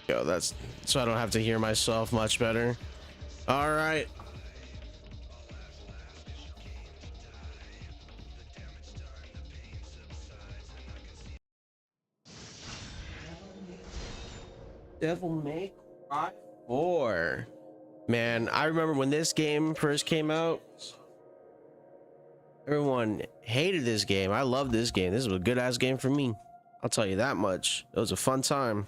Yo, that's so I don't have to hear myself much better. All right. Devil May Cry 4. Man, I remember when this game first came out, everyone hated this game. I love this game. This was a good ass game for me. I'll tell you that much. It was a fun time.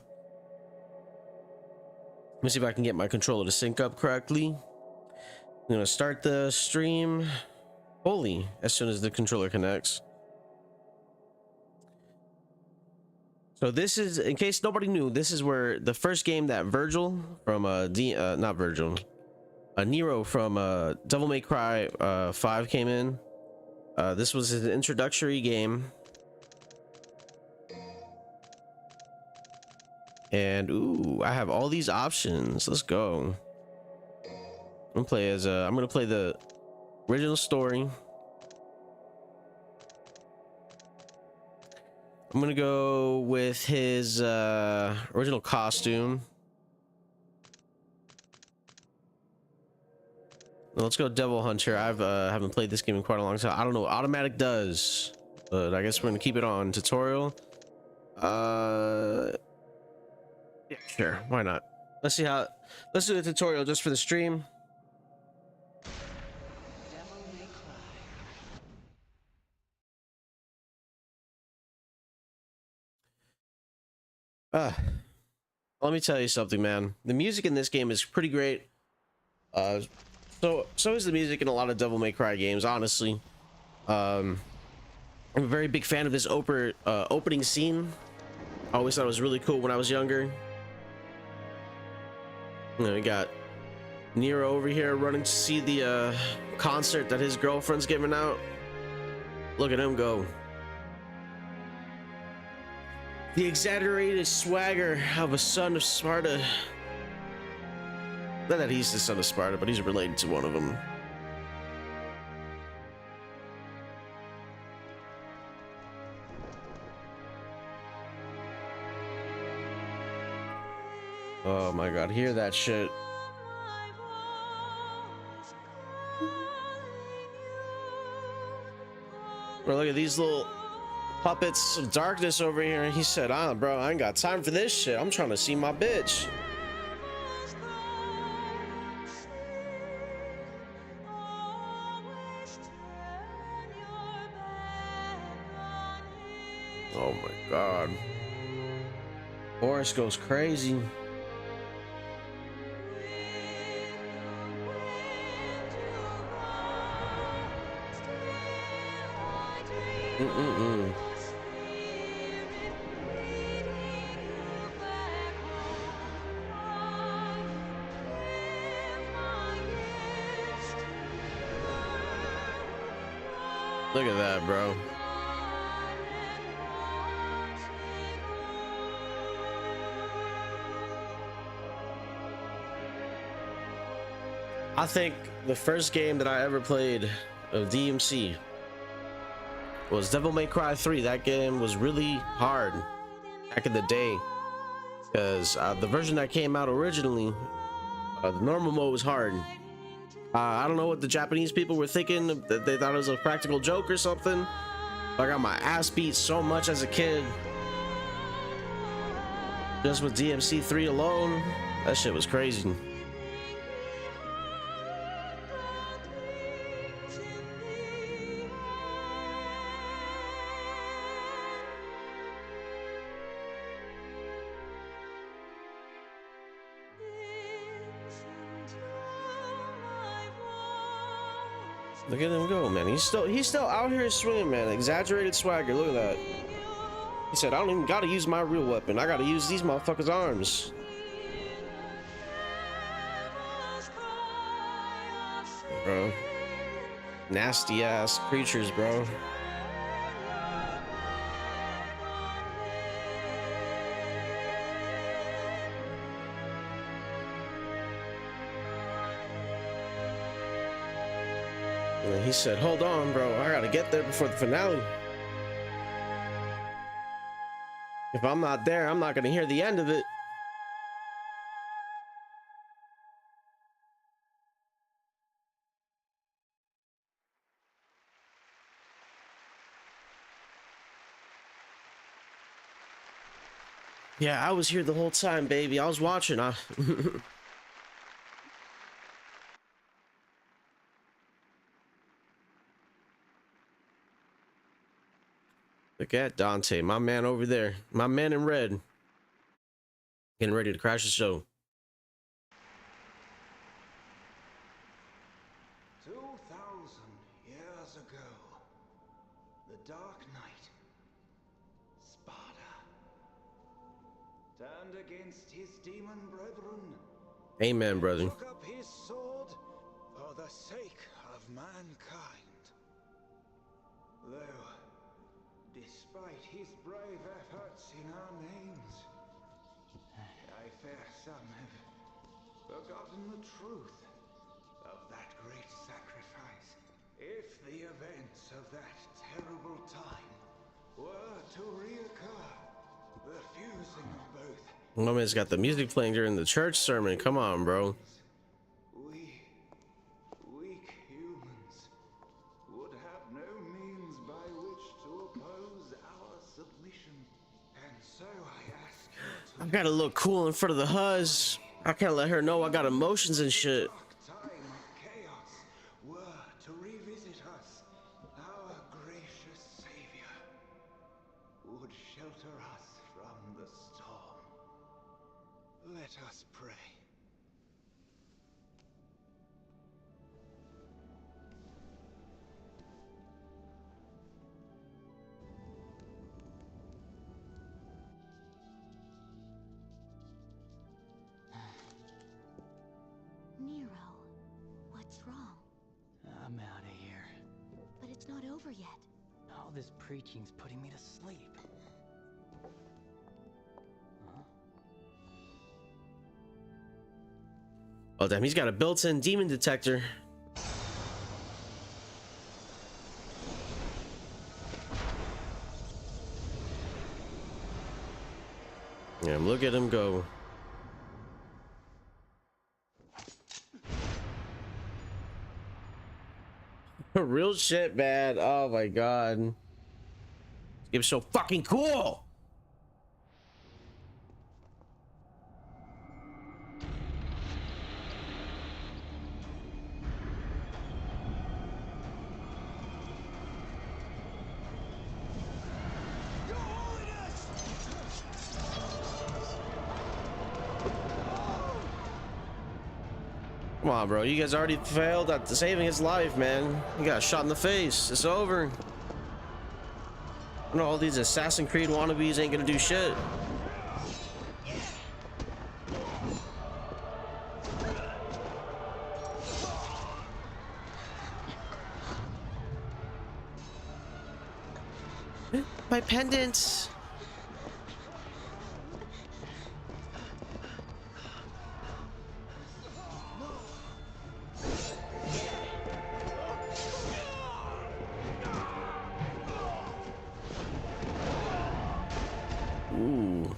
Let me see if I can get my controller to sync up correctly. I'm gonna start the stream fully as soon as the controller connects. So this is, in case nobody knew, this is where the first game that Virgil from not Virgil, Nero from Devil May Cry 5 came in. This was an introductory game. And ooh, I have all these options. Let's go. I'm gonna play the original story. I'm gonna go with his original costume. Let's go Devil Hunter. I've haven't played this game in quite a long time. I don't know what automatic does, but I guess we're gonna keep it on tutorial. Yeah, sure, why not? Let's do the tutorial just for the stream. Let me tell you something, man. The music in this game is pretty great. So is the music in a lot of Devil May Cry games, honestly. I'm a very big fan of this opening scene. I always thought it was really cool when I was younger. You know, we got Nero over here running to see the concert that his girlfriend's giving out. Look at him go. The exaggerated swagger of a son of Sparta. Not that he's the son of Sparta, but he's related to one of them. Oh my god, hear that shit. Bro, look at these little puppets of darkness over here. He said, bro, I ain't got time for this shit. I'm trying to see my bitch. Oh my god. Boris goes crazy. Look at that, bro. I think the first game that I ever played of DMC was Devil May Cry 3. That game was really hard back in the day because the version that came out originally, the normal mode was hard. I don't know what the Japanese people were thinking. They thought it was a practical joke or something. I got my ass beat so much as a kid. Just with DMC 3 alone, that shit was crazy. Look at him go, man. He's still out here swinging, man. Exaggerated swagger. Look at that. He said, I don't even gotta use my real weapon. I gotta use these motherfuckers' arms. Bro. Nasty ass creatures, bro. And he said, hold on, bro. I gotta get there before the finale. If I'm not there, I'm not gonna hear the end of it. Yeah, I was here the whole time, baby. I was watching. Look at Dante, my man over there. My man in red. Getting ready to crash the show. 2,000 years ago, the Dark Knight, Sparta, turned against his demon brethren. Amen, brother. Took up his sword for the sake of mankind. Though, despite his brave efforts in our names, I fear some have forgotten the truth of that great sacrifice. If the events of that terrible time were to reoccur, the fusing of both. My man's got the music playing during the church sermon. Come on, bro. We, weak humans, would have no means by which to oppose our submission. And so I ask you to... I gotta look cool in front of the huzz. I can't let her know I got emotions and shit. Time of chaos were to revisit us, our gracious savior would shelter us from the storm. Let us pray. Nero, what's wrong? I'm out of here. But it's not over yet. All this preaching's putting me to sleep. Huh? Oh, damn, he's got a built-in demon detector. Yeah, look at him go. Real shit, man. Oh my god. This game's so fucking cool. Come on, bro. You guys already failed at saving his life, man. You got shot in the face. It's over. You know, all these Assassin's Creed wannabes ain't gonna do shit. My pendants. Ooh.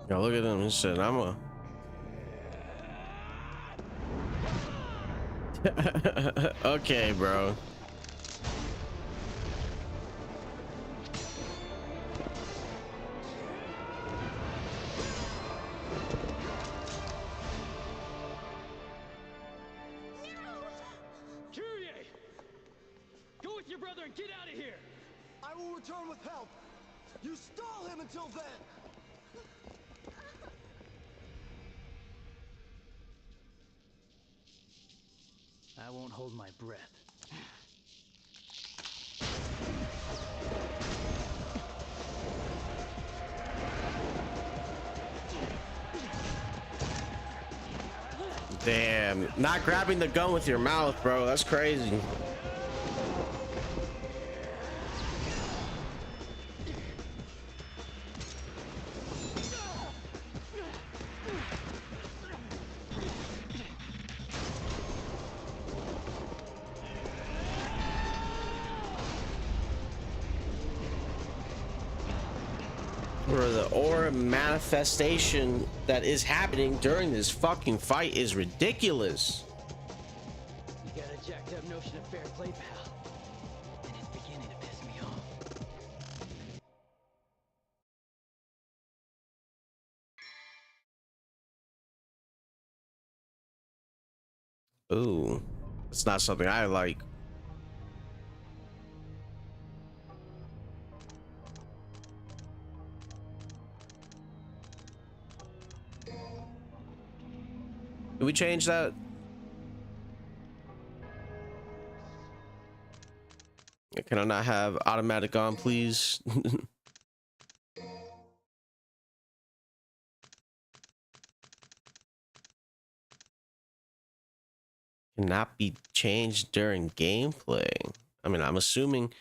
Yo, look at him. He said, I'm a... Okay, bro. Kyrie! Go with your brother and get out of here! I will return with help. You stall him until then. I won't hold my breath. Damn. Not grabbing the gun with your mouth, bro. That's crazy. Bro, the aura manifestation that is happening during this fucking fight is ridiculous. You got a jacked up notion of fair play, pal. And it's beginning to piss me off. Ooh, it's not something I like. Did we change that? Can I not have automatic on, please? Cannot be changed during gameplay. I mean, I'm assuming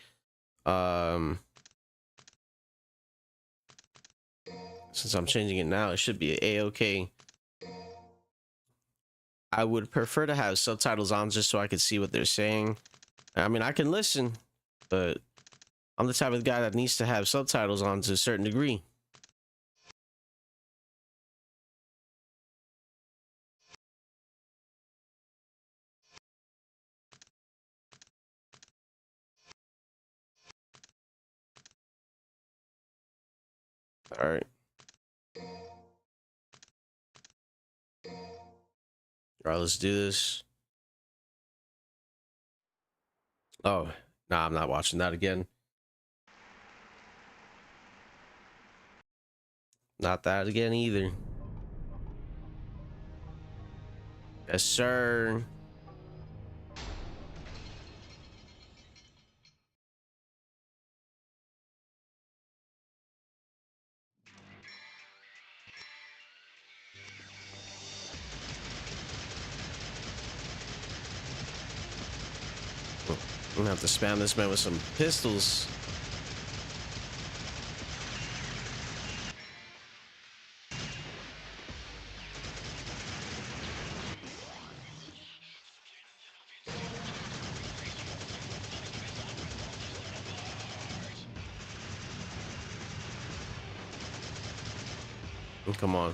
since I'm changing it now, it should be a-okay. I would prefer to have subtitles on just so I could see what they're saying. I mean, I can listen, but I'm the type of guy that needs to have subtitles on to a certain degree. All right. All right, let's do this. Oh, nah, I'm not watching that again. Not that again either. Yes, sir. I'm gonna have to spam this man with some pistols. Come on.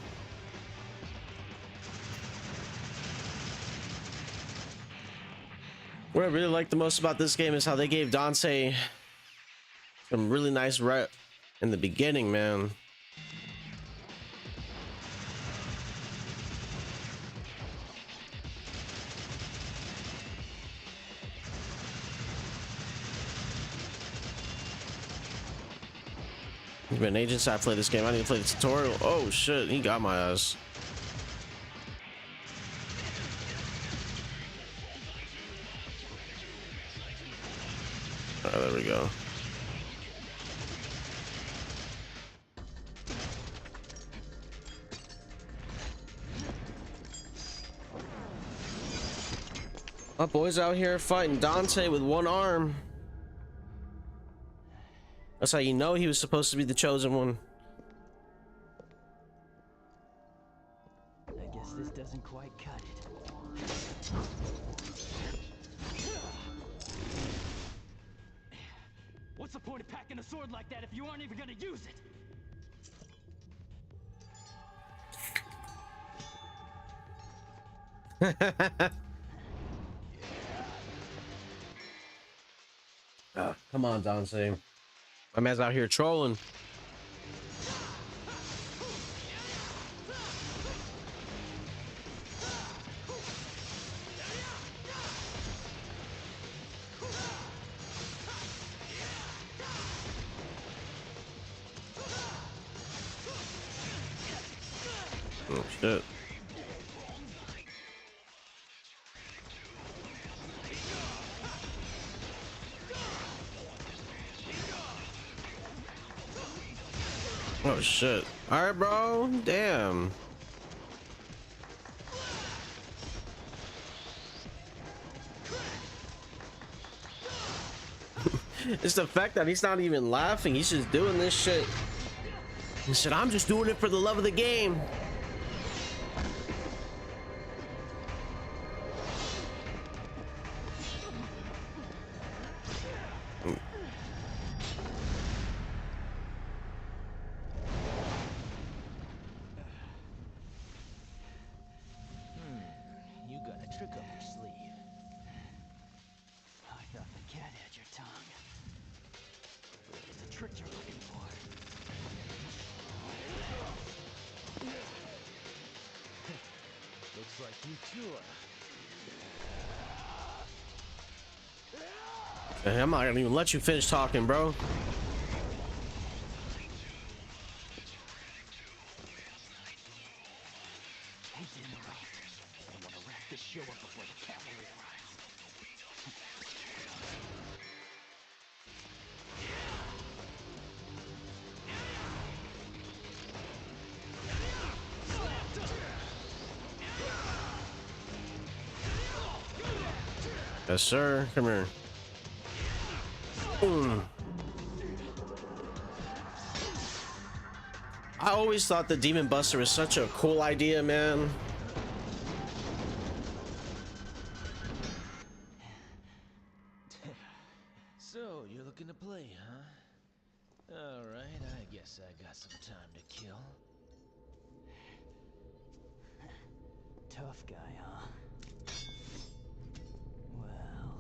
What I really like the most about this game is how they gave Dante some really nice rep in the beginning, man. Man, agents, I play this game. I need to play the tutorial. Oh shit, he got my ass. All right, there we go. My boy's out here fighting Dante with one arm. That's how you know he was supposed to be the chosen one. I guess this doesn't quite cut it. What's the point of packing a sword like that if you aren't even gonna use it? Oh, come on, Dante. My man's out here trolling. Oh shit. Oh shit. All right, bro. Damn. It's the fact that he's not even laughing. He's just doing this shit. He said, I'm just doing it for the love of the game. You too. Hey, I'm not gonna even let you finish talking, bro. He's in the right. I want to wrap this show up before the cavalry arrives. Yes, sir. Come here. I always thought the Demon Buster was such a cool idea, man. So, you're looking to play, huh? Alright, I guess I got some time to kill. Tough guy, huh? Well...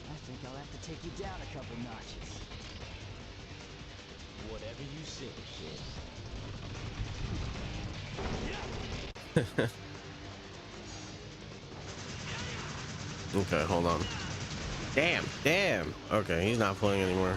I think I'll have to take you down a couple notches. Whatever you say, kid. Okay, hold on. Damn. Okay, he's not playing anymore.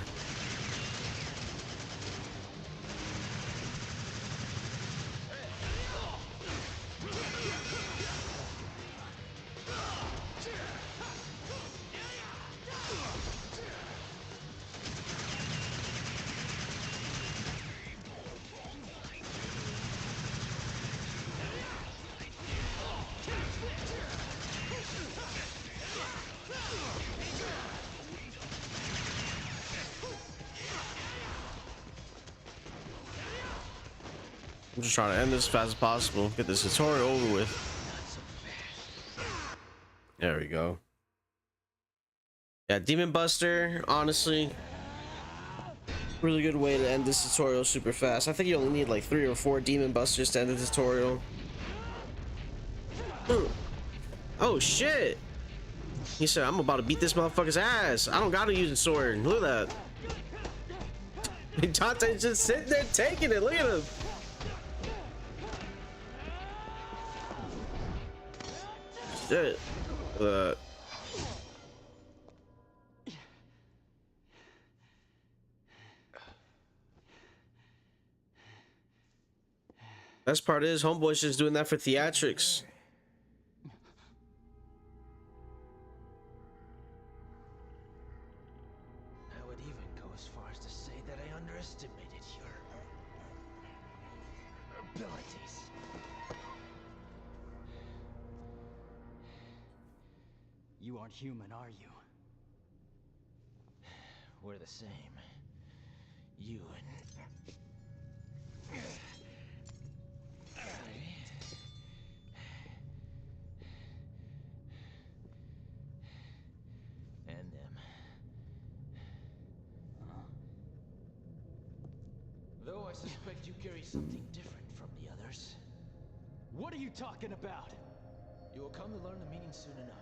I'm just trying to end this as fast as possible. Get this tutorial over with. There we go. Yeah, Demon Buster, honestly, really good way to end this tutorial super fast. I think you only need like 3 or 4 Demon Busters to end the tutorial. Ooh. Oh shit! He said, I'm about to beat this motherfucker's ass. I don't gotta use a sword. Look at that. Dante's just sitting there taking it. Look at him. Shit. Best part is homeboy's just doing that for theatrics. I would even go as far as to say that I underestimated your abilities. You aren't human, are you? We're the same. You and them. Though I suspect you carry something different from the others. What are you talking about? You will come to learn the meaning soon enough.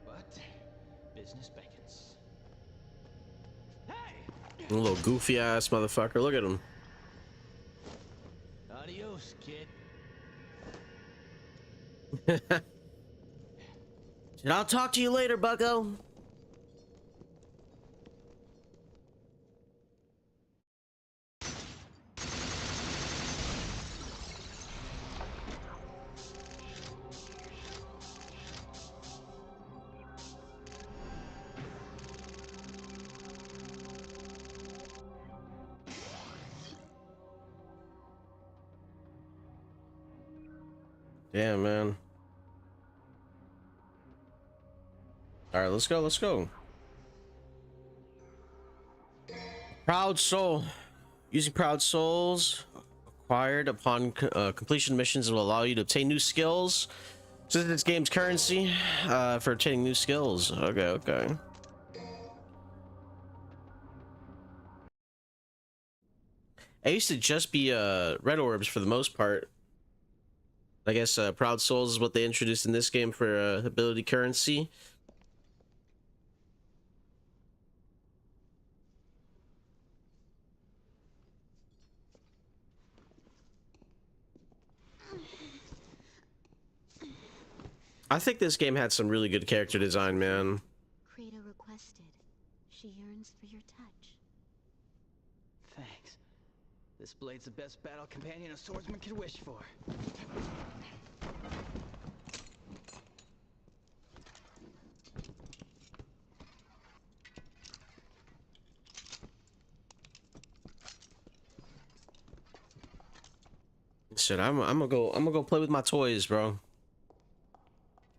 But business beckons. Hey! A little goofy ass motherfucker. Look at him. Adios, kid. And I'll talk to you later, bucko. Damn, man. All right, let's go. Proud Soul. Using Proud Souls acquired upon completion missions will allow you to obtain new skills. This is this game's currency for obtaining new skills. Okay. I used to just be red orbs for the most part. I guess Proud Souls is what they introduced in this game for ability currency. I think this game had some really good character design, man. Kratos requested. She yearns for your touch. Thanks. This blade's the best battle companion a swordsman could wish for. Shit, I'm gonna go play with my toys, bro.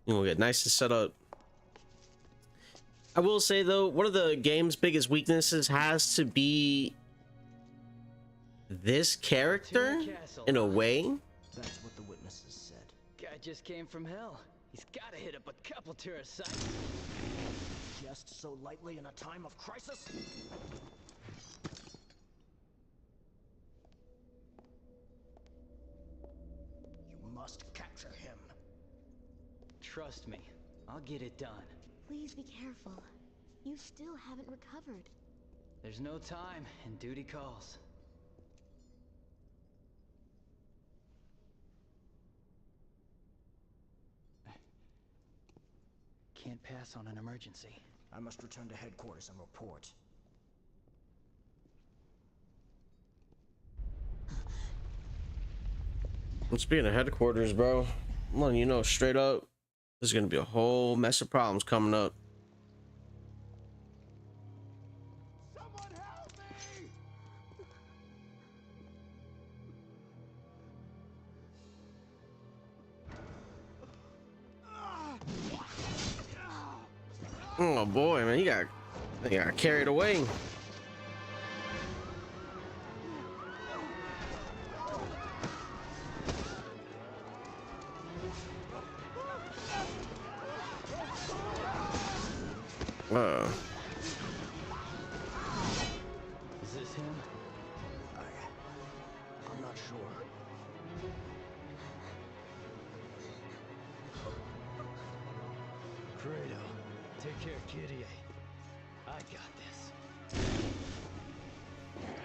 You know, get nice and set up. I will say though, one of the game's biggest weaknesses has to be this character in a way. That's what the witnesses said. Guy just came from hell. He's gotta hit up a couple tourist sites. Just so lightly in a time of crisis? You must capture him. Trust me, I'll get it done. Please be careful. You still haven't recovered. There's no time, and duty calls. Can't pass on an emergency. I must return to headquarters and report. Speaking of headquarters, bro, I'm letting you know straight up, there's gonna be a whole mess of problems coming up. Someone help me! Oh boy, man, he got carried away. Is this him? I'm not sure. Kratos, take care, kitty. I got this.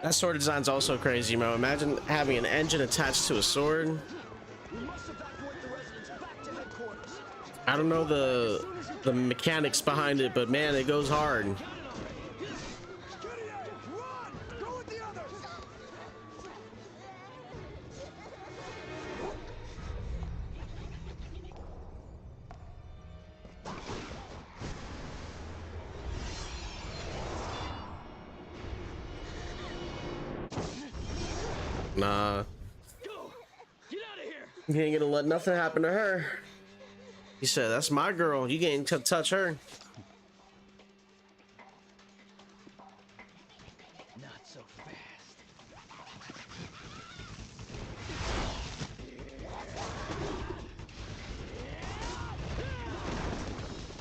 That sword design's also crazy, bro. Imagine having an engine attached to a sword. We must evacuate the residents back to headquarters. I don't know the mechanics behind it, but man, it goes hard. Run! Go with the others! Nah, Go! Get out of here! you ain't gonna let nothing happen to her. He said, "That's my girl. You can't touch her." Not so fast.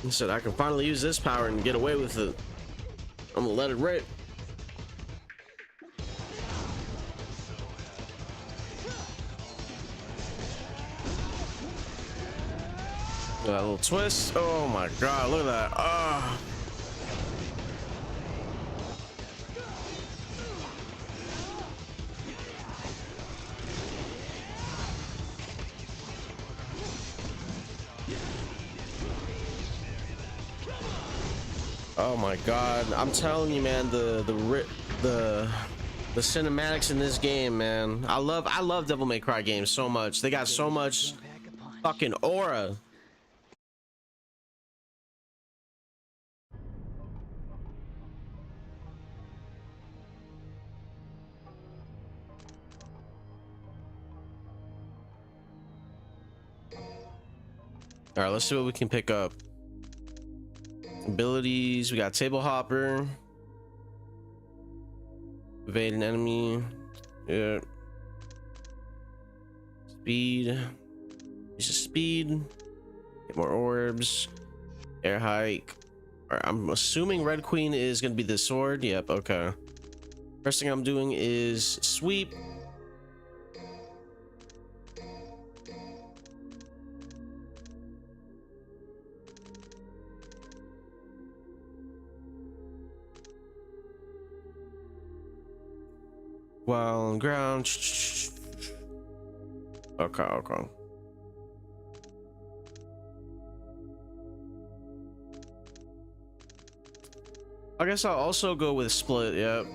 He said, "I can finally use this power and get away with it. I'm gonna let it rip." That little twist. Oh my god, look at that. Ah. Oh my god, I'm telling you, man, the cinematics in this game, man. I love Devil May Cry games so much. They got so much Pack a punch. fucking aura. All right, let's see what we can pick up. Abilities, we got table hopper, evade an enemy, yeah, speed, use of speed, get more orbs, air hike. All right, I'm assuming Red Queen is gonna be the sword. Yep, okay. First thing I'm doing is sweep. While on ground. Okay, okay. I guess I'll also go with split. Yep.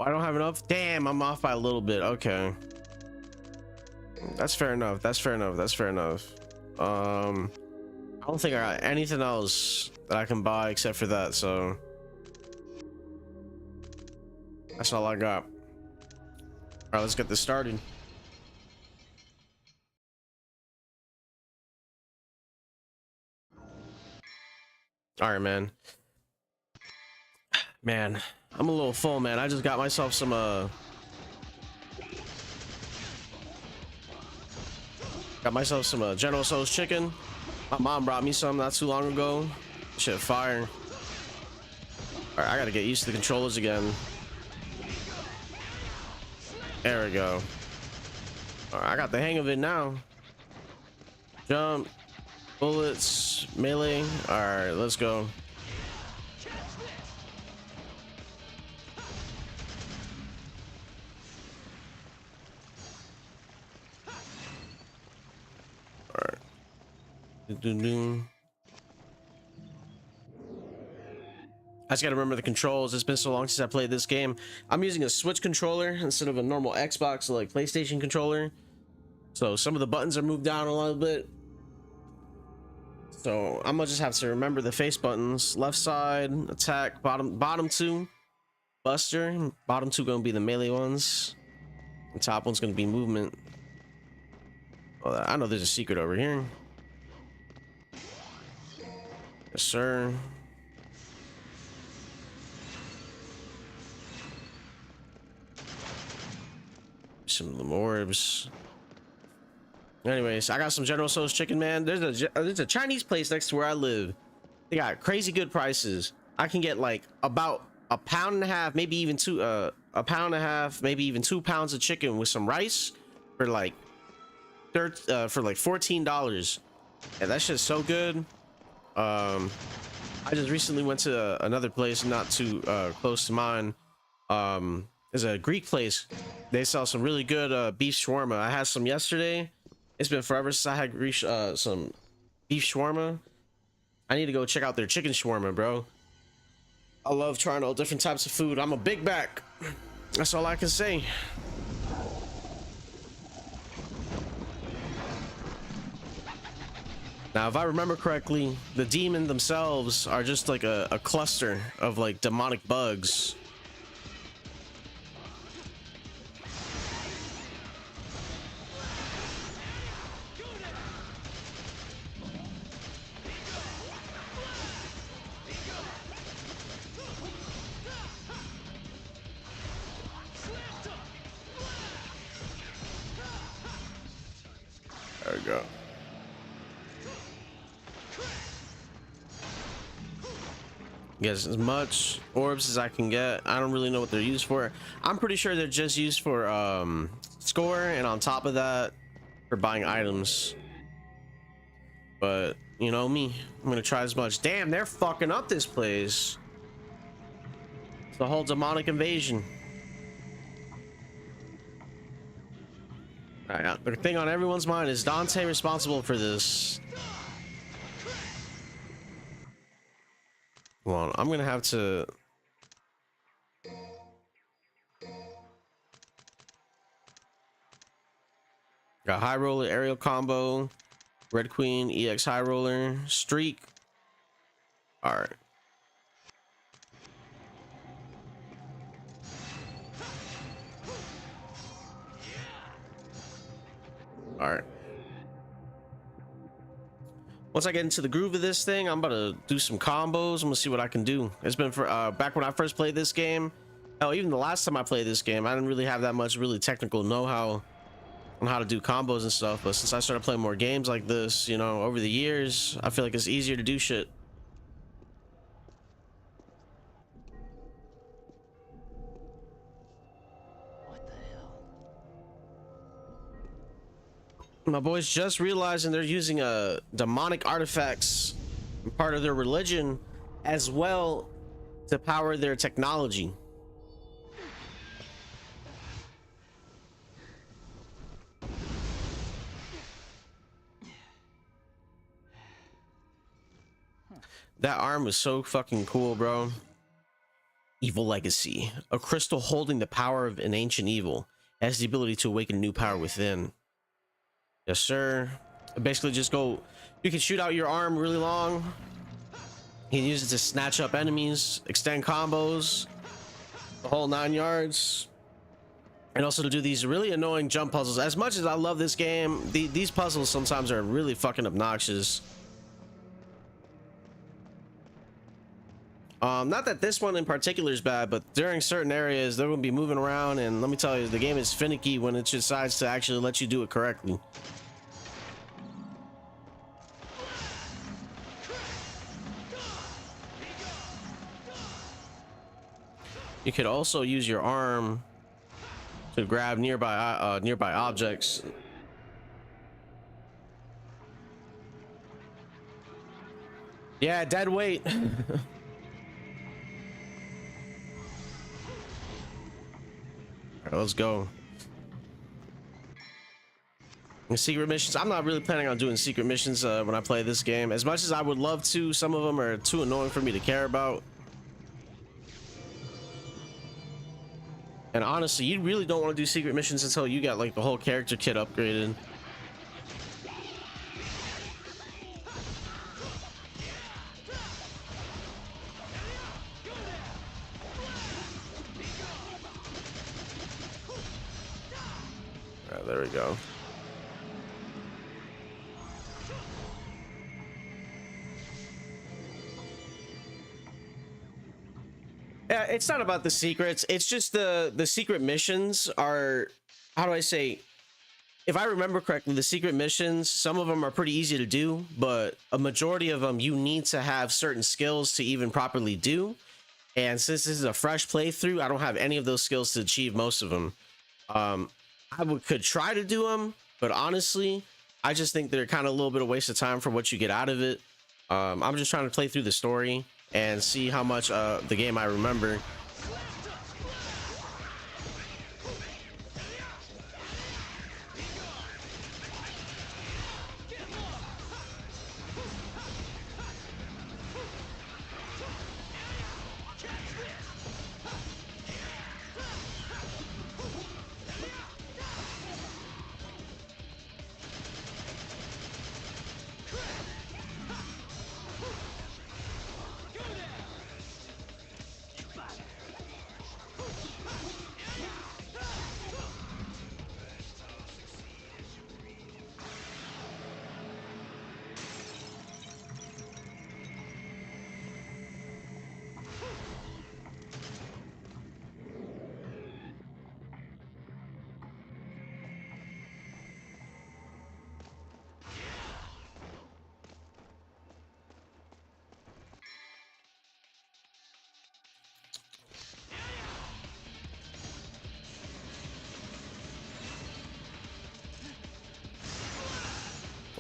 I don't have enough. Damn, I'm off by a little bit. Okay. That's fair enough. That's fair enough. That's fair enough. I don't think I got anything else that I can buy except for that, so that's all I got. All right, let's get this started. All right, man. Man, I'm a little full, man. I just got myself some General Tso's chicken. My mom brought me some not too long ago. Shit fire. All right, I gotta get used to the controllers again. There we go. All right, I got the hang of it now. Jump, bullets, melee. All right, let's go. All right. I just gotta remember the controls. It's been so long since I played this game. I'm using a Switch controller instead of a normal Xbox or like PlayStation controller. So some of the buttons are moved down a little bit. So I'm gonna just have to remember the face buttons. Left side, attack, bottom two, buster. Bottom two gonna be the melee ones. The top one's gonna be movement. Oh, I know there's a secret over here. Yes, sir. Some of the orbs. Anyways, I got some General Tso's chicken, man. There's a Chinese place next to where I live. They got crazy good prices. I can get like about a pound and a half, maybe even a pound and a half, maybe even 2 pounds of chicken with some rice for like $14. And that shit's so good. I just recently went to another place not too close to mine. There's a Greek place. They sell some really good beef shawarma. I had some yesterday. It's been forever since I had some beef shawarma. I need to go check out their chicken shawarma, bro. I love trying all different types of food. I'm a big back. That's all I can say. Now, if I remember correctly, the demon themselves are just like a cluster of like demonic bugs. There we go. Get as much orbs as I can get. I don't really know what they're used for. I'm pretty sure they're just used for score, and on top of that, for buying items. But you know me, I'm gonna try as much. Damn, they're fucking up this place. It's the whole demonic invasion. All right, the thing on everyone's mind is Dante responsible for this. Well, I'm gonna have to. Got high roller, aerial combo, red queen, EX high roller, streak. All right. All right. Once I get into the groove of this thing, I'm about to do some combos. I'm gonna see what I can do. It's been for back when I first played this game. Hell, even the last time I played this game, I didn't really have that much really technical know-how on how to do combos and stuff. But since I started playing more games like this, you know, over the years, I feel like it's easier to do shit. My boys just realizing they're using demonic artifacts, part of their religion, as well to power their technology. That arm was so fucking cool, bro. Evil Legacy. A crystal holding the power of an ancient evil. It has the ability to awaken new power within. Yes, sir. Basically, just go. You can shoot out your arm really long. You can use it to snatch up enemies, extend combos, the whole 9 yards. And also to do these really annoying jump puzzles. As much as I love this game, these puzzles sometimes are really fucking obnoxious. Not that this one in particular is bad, but during certain areas they're going to be moving around, and let me tell you, the game is finicky when it decides to actually let you do it correctly. You could also use your arm to grab nearby objects. Yeah, dead weight. All right, let's go. And secret missions. I'm not really planning on doing secret missions when I play this game. As much as I would love to, some of them are too annoying for me to care about. And honestly, you really don't want to do secret missions until you got like the whole character kit upgraded. All right, there we go. Yeah, it's not about the secrets. It's just the secret missions are, how do I say? If I remember correctly, the secret missions, some of them are pretty easy to do, but a majority of them you need to have certain skills to even properly do. And since this is a fresh playthrough, I don't have any of those skills to achieve most of them. Could try to do them, but honestly, I just think they're kind of a little bit of waste of time for what you get out of it. I'm just trying to play through the story and see how much the game I remember.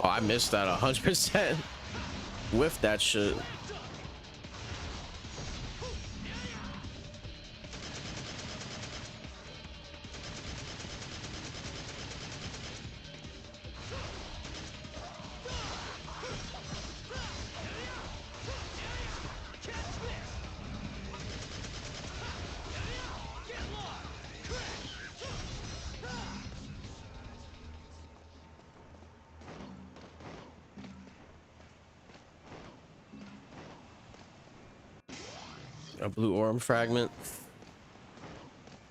Oh, I missed that 100%. Whiffed that shit. A blue orb fragment.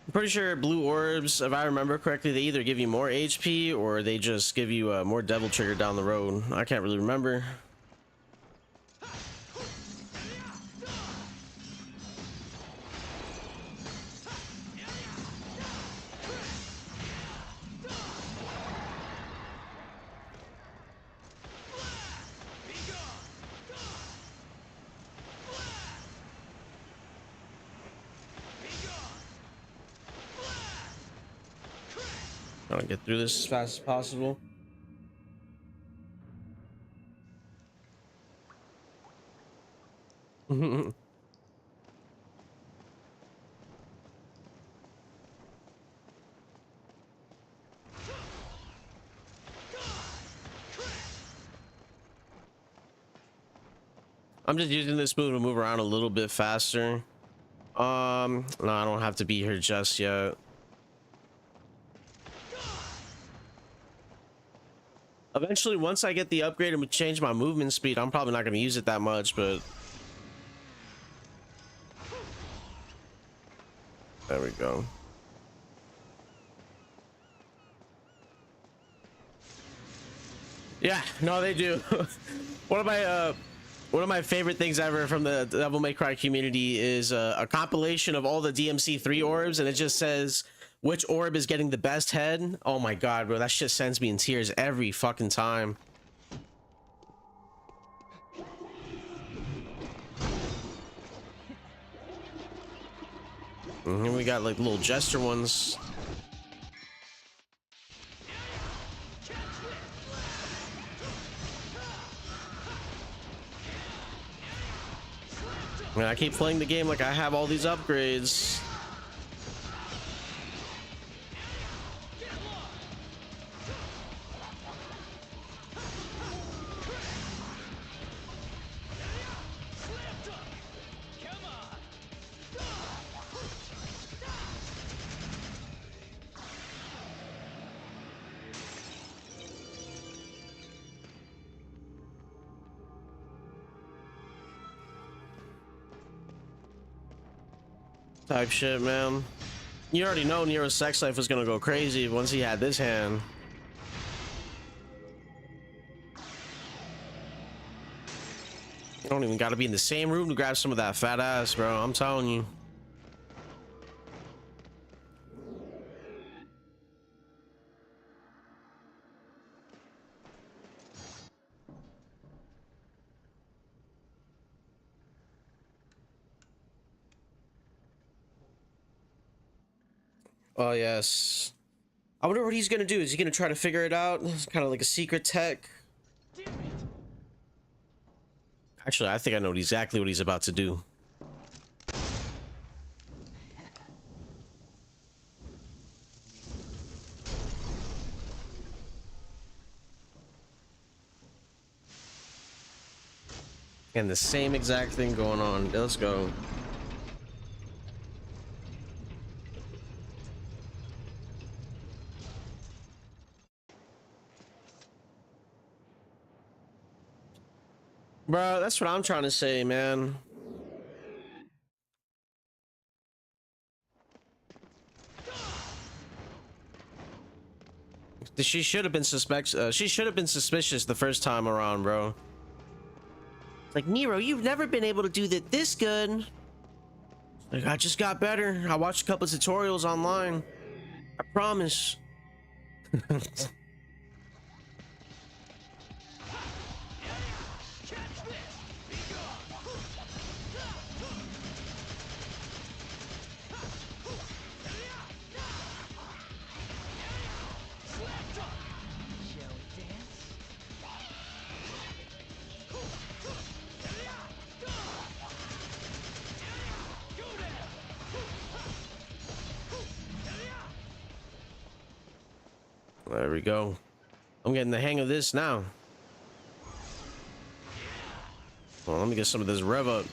I'm pretty sure blue orbs, if I remember correctly, they either give you more HP or they just give you more devil trigger down the road. I can't really remember. Trying to get through this as fast as possible. I'm just using this move to move around a little bit faster. No, I don't have to be here just yet. Eventually, once I get the upgrade and change my movement speed, I'm probably not going to use it that much, but there we go. Yeah, no, they do. One of my favorite things ever from the Devil May Cry community is a compilation of all the DMC3 orbs, and it just says which orb is getting the best head. Oh my god, bro, that shit sends me in tears every fucking time. And here we got like little gesture ones. Man, I keep playing the game like I have all these upgrades. Type shit, man. You already know Nero's sex life was gonna go crazy once he had this hand. You don't even gotta be in the same room to grab some of that fat ass, bro. I'm telling you. Oh yes. I wonder what he's gonna do. Is he gonna try to figure it out? It's kind of like a secret tech. Actually, I think I know exactly what he's about to do. And the same exact thing going on. Let's go. Bro, that's what I'm trying to say, man. She should have been she should have been suspicious the first time around, bro. Like, Nero, you've never been able to do that this good. Like, I just got better. I watched a couple of tutorials online. I promise. There we go. I'm getting the hang of this now. Well, let me get some of this rev up.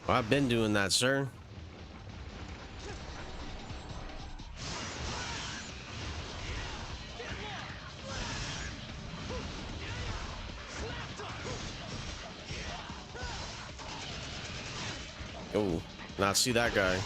Well, I've been doing that, sir. Oh, not see that guy.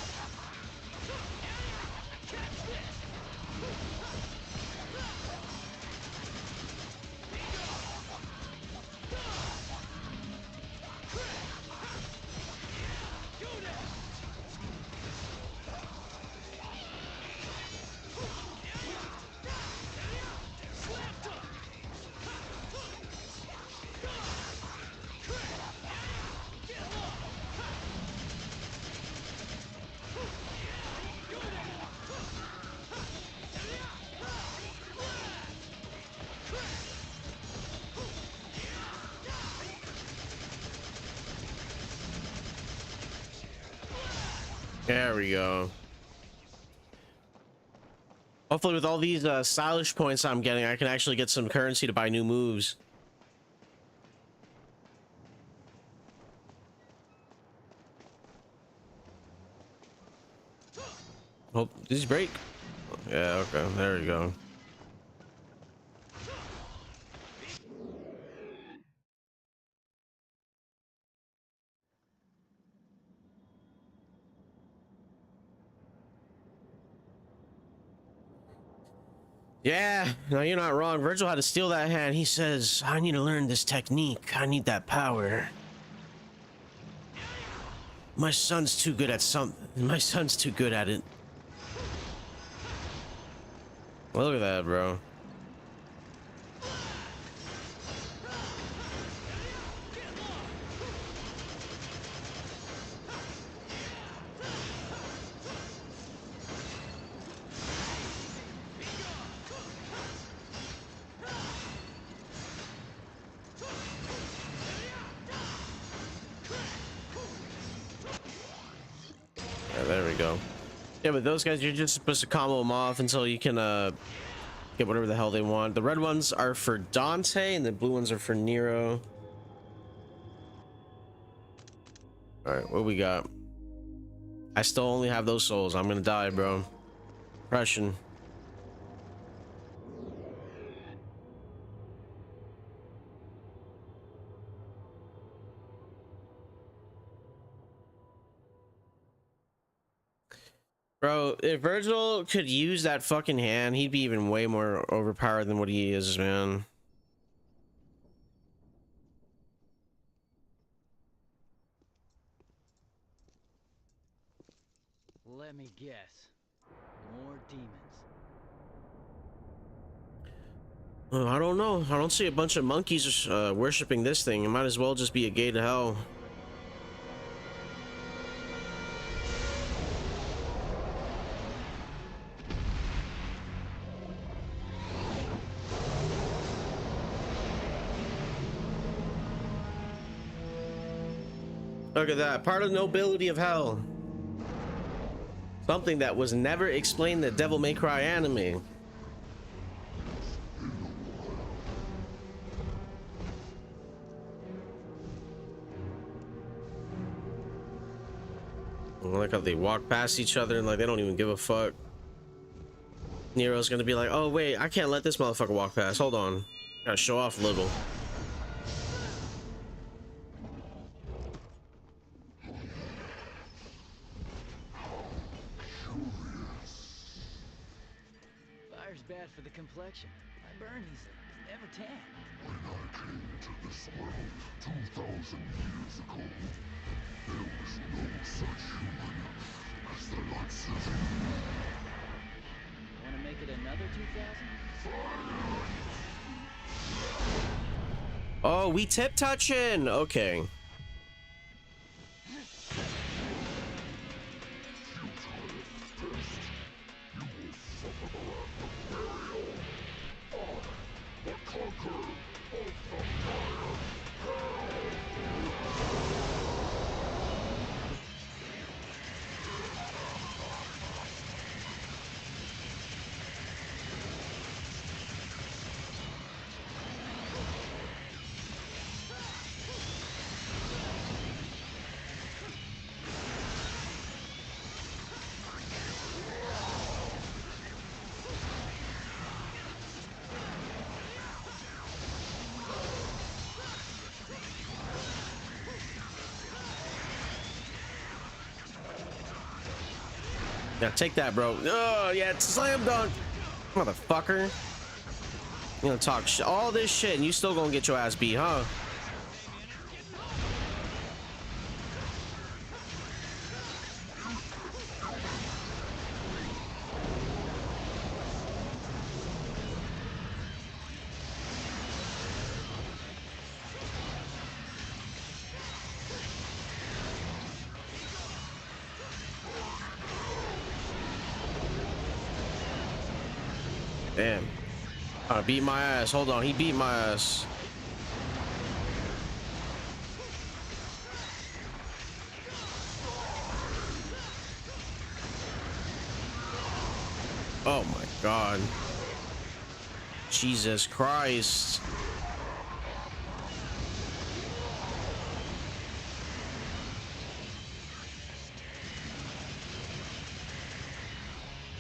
There we go. Hopefully with all these stylish points I'm getting, I can actually get some currency to buy new moves. Hope these break. Yeah, okay, there we go. Yeah, no, you're not wrong. Virgil had to steal that hand. He says, I need to learn this technique. I need that power. My son's too good at my son's too good at it. Well, look at that, bro. Yeah, there we go. Yeah, but those guys, you're just supposed to combo them off until you can get whatever the hell they want. The red ones are for Dante and the blue ones are for Nero. All right, what we got? I still only have those souls. I'm gonna die, bro. Depression. Bro, if Virgil could use that fucking hand, he'd be even way more overpowered than what he is, man. Let me guess. More demons. I don't know. I don't see a bunch of monkeys worshiping this thing. It might as well just be a gate to hell. Look at that. Part of the nobility of hell. Something that was never explained in the Devil May Cry anime. I like how they walk past each other and like they don't even give a fuck. Nero's gonna be like, oh wait, I can't let this motherfucker walk past. Hold on. Gotta show off a little. Fire's bad for the complexion. I burn easily. Never tan. When I came to this world 2,000 years ago, there was no such human as the likes of you. Want to make it another 2,000? Oh, we tip touching. Okay. Yeah, take that, bro. Oh, yeah, it's slam dunk. Motherfucker. You gonna talk all this shit and you still gonna get your ass beat, huh? Damn. Beat my ass. Hold on, he beat my ass. Oh my god. Jesus Christ.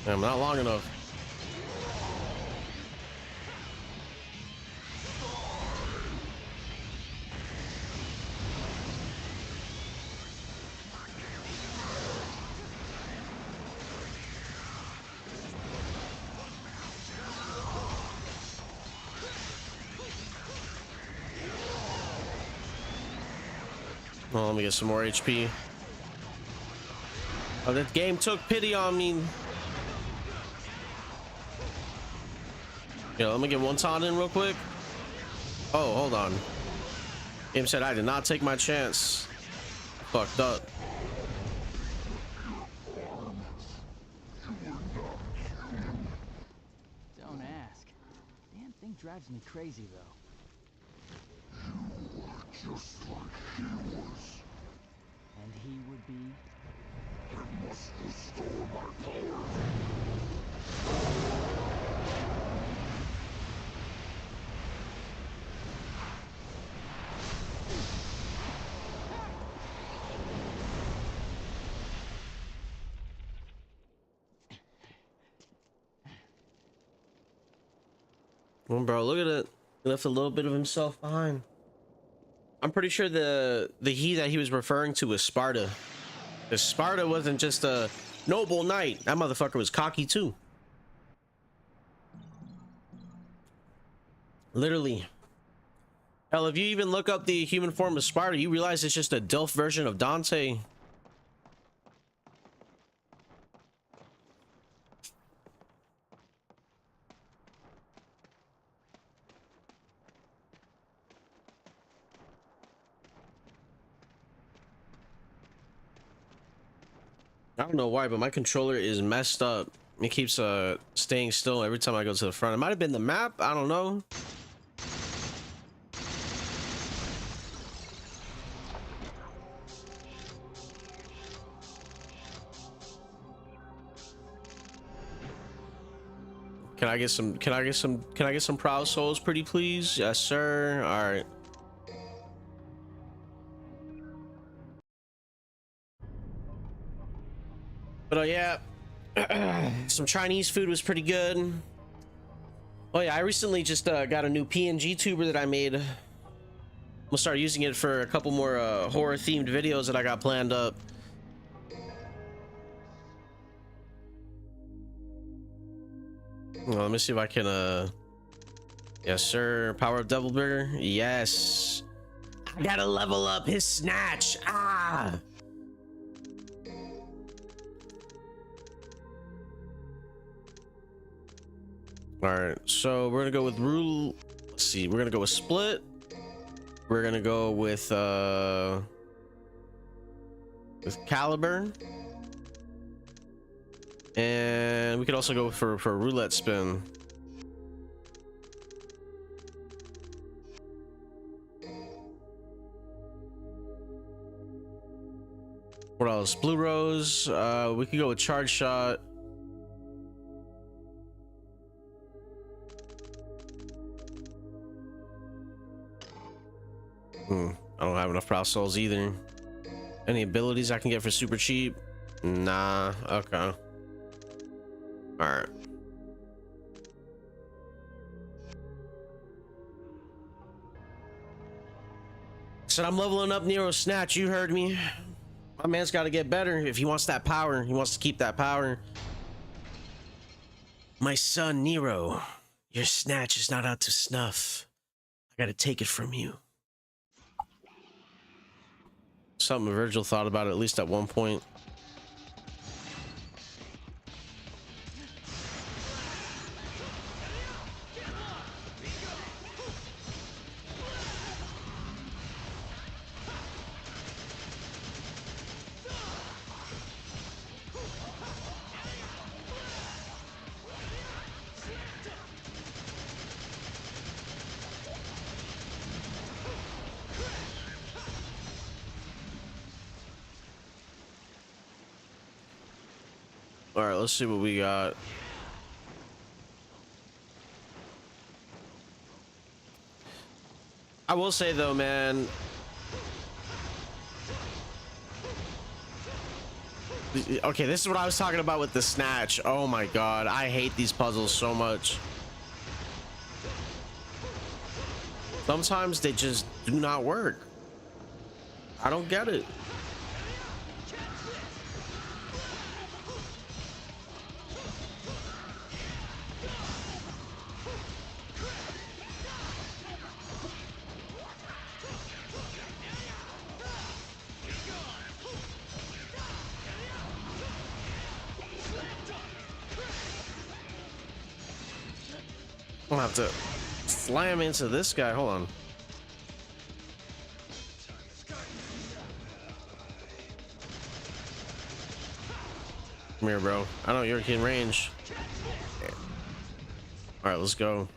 Damn, not long enough. Well, let me get some more HP. Oh, that game took pity on me. Yo, let me get one ton in real quick. Oh, hold on. Game said I did not take my chance. Fucked up. Don't ask. Damn thing drives me crazy, though. Just like he was. And he would be... I must restore my power. Well, bro, look at it. He left a little bit of himself behind. I'm pretty sure the he that he was referring to was Sparta. Because Sparta wasn't just a noble knight. That motherfucker was cocky too. Literally. Hell, if you even look up the human form of Sparta, you realize it's just a DILF version of Dante. I don't know why, but my controller is messed up. It keeps staying still every time I go to the front. It might have been the map. I don't know. Can I get some proud souls, pretty please? Yes, sir. All right. But yeah, some Chinese food was pretty good. Oh yeah, I recently just got a new PNG tuber that I made. We'll start using it for a couple more horror themed videos that I got planned up. Well, let me see if I can yes sir, power up devil burger. Yes, I gotta level up his snatch. Ah, all right, so we're gonna go with rule. Let's see, we're gonna go with split. We're gonna go with caliber, and we could also go for roulette spin. What else? Blue rose. We could go with charge shot. I don't have enough proud souls either. Any abilities I can get for super cheap? Nah. Okay. All right. Said I'm leveling up Nero's snatch. You heard me. My man's got to get better if he wants that power. He wants to keep that power. My son Nero, your snatch is not out to snuff. I got to take it from you. Something Virgil thought about it, at least at one point. All right, let's see what we got. I will say though, man, okay, this is what I was talking about with the snatch. Oh my god, I hate these puzzles so much. Sometimes they just do not work. I don't get it. I'll have to slam into this guy. Hold on. Come here, bro. I know you're in range. All right, let's go.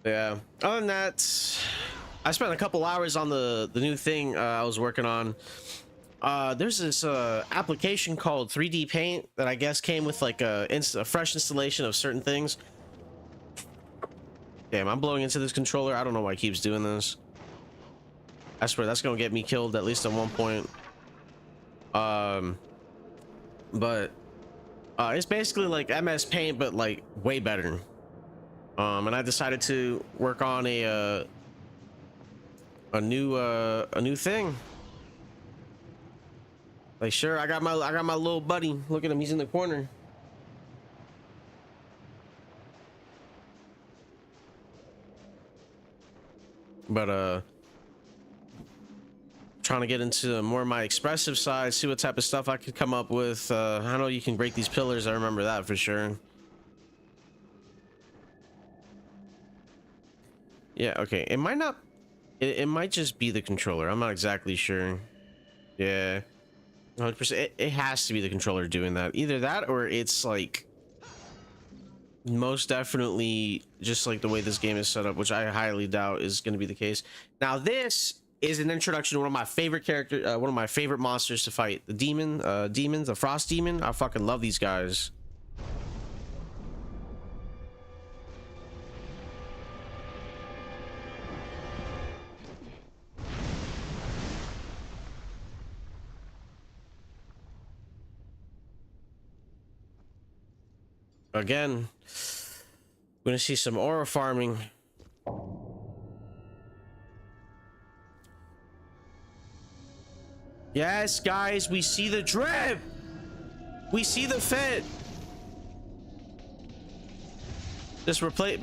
Yeah. Other than that, I spent a couple hours on the new thing I was working on. There's this application called 3D Paint that I guess came with like a fresh installation of certain things. Damn, I'm blowing into this controller. I don't know why it keeps doing this. I swear that's gonna get me killed at least at one point. But it's basically like MS Paint, but like way better. And I decided to work on a new thing. Like, sure, I got my little buddy. Look at him, he's in the corner. But trying to get into more of my expressive side, see what type of stuff I could come up with. I know you can break these pillars, I remember that for sure. Yeah, okay, it might not, it might just be the controller, I'm not exactly sure. Yeah, 100%. It has to be the controller doing that. Either that or it's like most definitely just like the way this game is set up, which I highly doubt is going to be the case. Now this is an introduction to one of my favorite characters, one of my favorite monsters to fight, the demons, the frost demon. I fucking love these guys. Again, we're gonna see some aura farming. Yes, guys, we see the drip. We see the fit. Just replace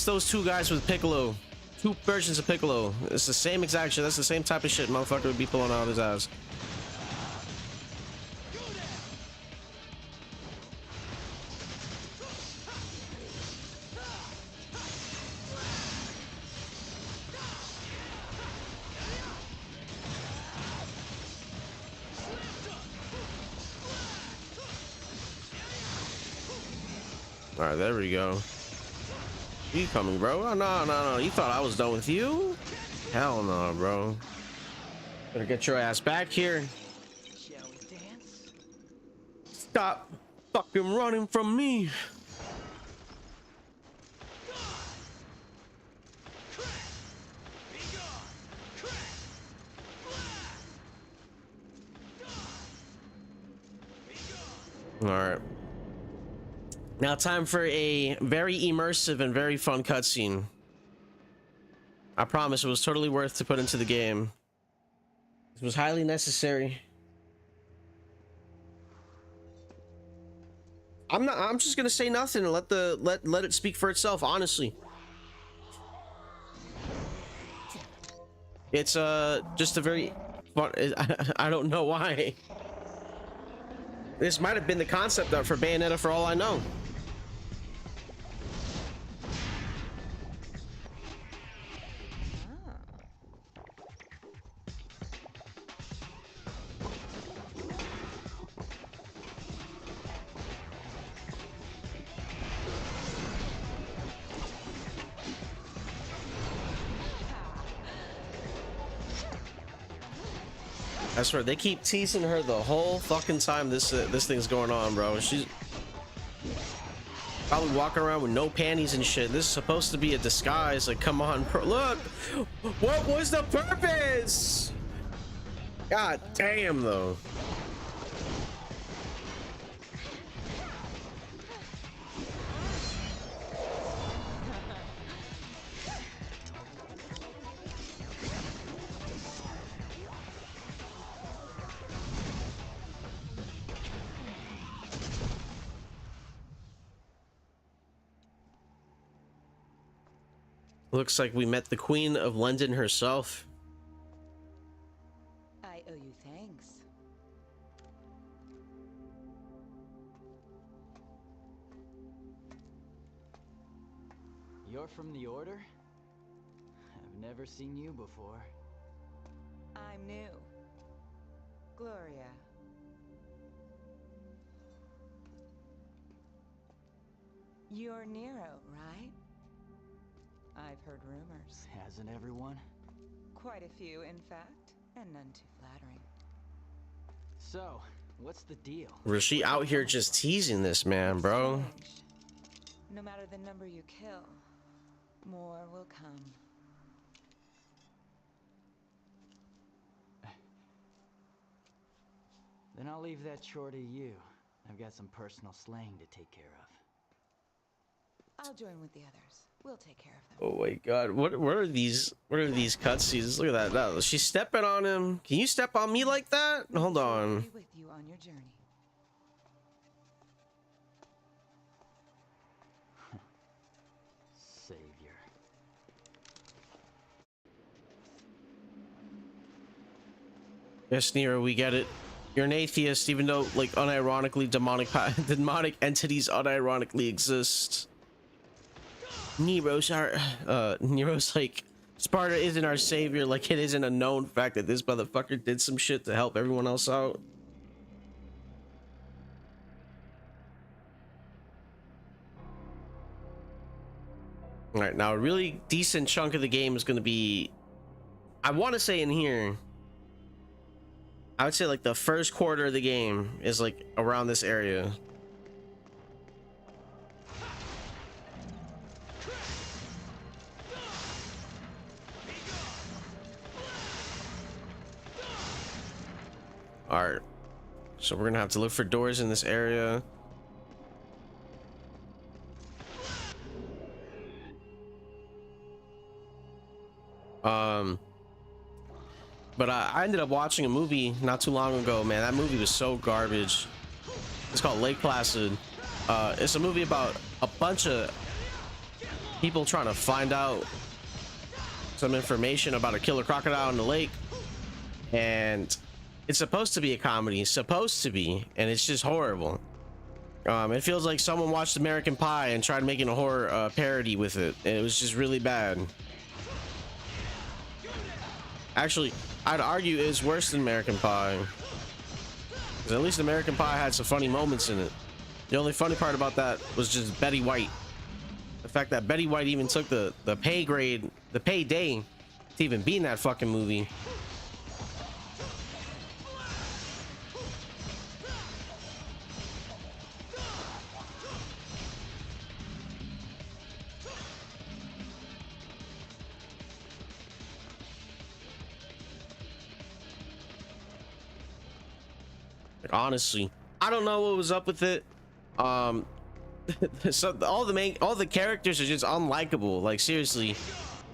those two guys with Piccolo. Two versions of Piccolo. It's the same exact shit. That's the same type of shit motherfucker would be pulling out of his ass. All right, there we go. You coming, bro? Oh, no. You thought I was done with you? Hell no, bro. Better get your ass back here. Shall we dance? Stop fucking running from me. All right. Now time for a very immersive and very fun cutscene. I promise it was totally worth to put into the game. It was highly necessary. I'm just gonna say nothing and let it speak for itself, honestly. It's just a very fun, I don't know why. This might have been the concept art for Bayonetta for all I know. I swear they keep teasing her the whole fucking time this thing's going on, bro. She's Probably walking around with no panties and shit. This is supposed to be a disguise. Like, come on, look. What was the purpose? God damn, though. Looks like we met the Queen of London herself. I owe you thanks. You're from the Order? I've never seen you before. I'm new. Gloria. You're Nero, right? I've heard rumors. Hasn't everyone? Quite a few, in fact, and none too flattering. So, what's the deal? Was she out here just teasing this man, bro? Strange. No matter the number you kill, more will come. Then I'll leave that chore to you. I've got some personal slaying to take care of. I'll join with the others. We'll take care of them. Oh my god, what are these cutscenes? Look at that. No, she's stepping on him. Can you step on me like that? Hold I'll on. be with you on your journey. Savior. Yes, Nero, we get it. You're an atheist, even though, like, unironically, demonic entities unironically exist. Nero's like, Sparta isn't our savior, like it isn't a known fact that this motherfucker did some shit to help everyone else out. All right, now a really decent chunk of the game is going to be, I want to say in here, I would say like the first quarter of the game is like around this area. All right, so we're gonna have to look for doors in this area. But I ended up watching a movie not too long ago, man. That movie was so garbage. It's called Lake Placid. It's a movie about a bunch of people trying to find out some information about a killer crocodile in the lake, and it's supposed to be a comedy, and it's just horrible. It feels like someone watched American Pie and tried making a horror parody with it, and it was just really bad. Actually, I'd argue it's worse than American Pie, because at least American Pie had some funny moments in it. The only funny part about that was just Betty White. The fact that Betty White even took the pay day to even be in that fucking movie. Honestly, I don't know what was up with it. So all the characters are just unlikable. Like, seriously,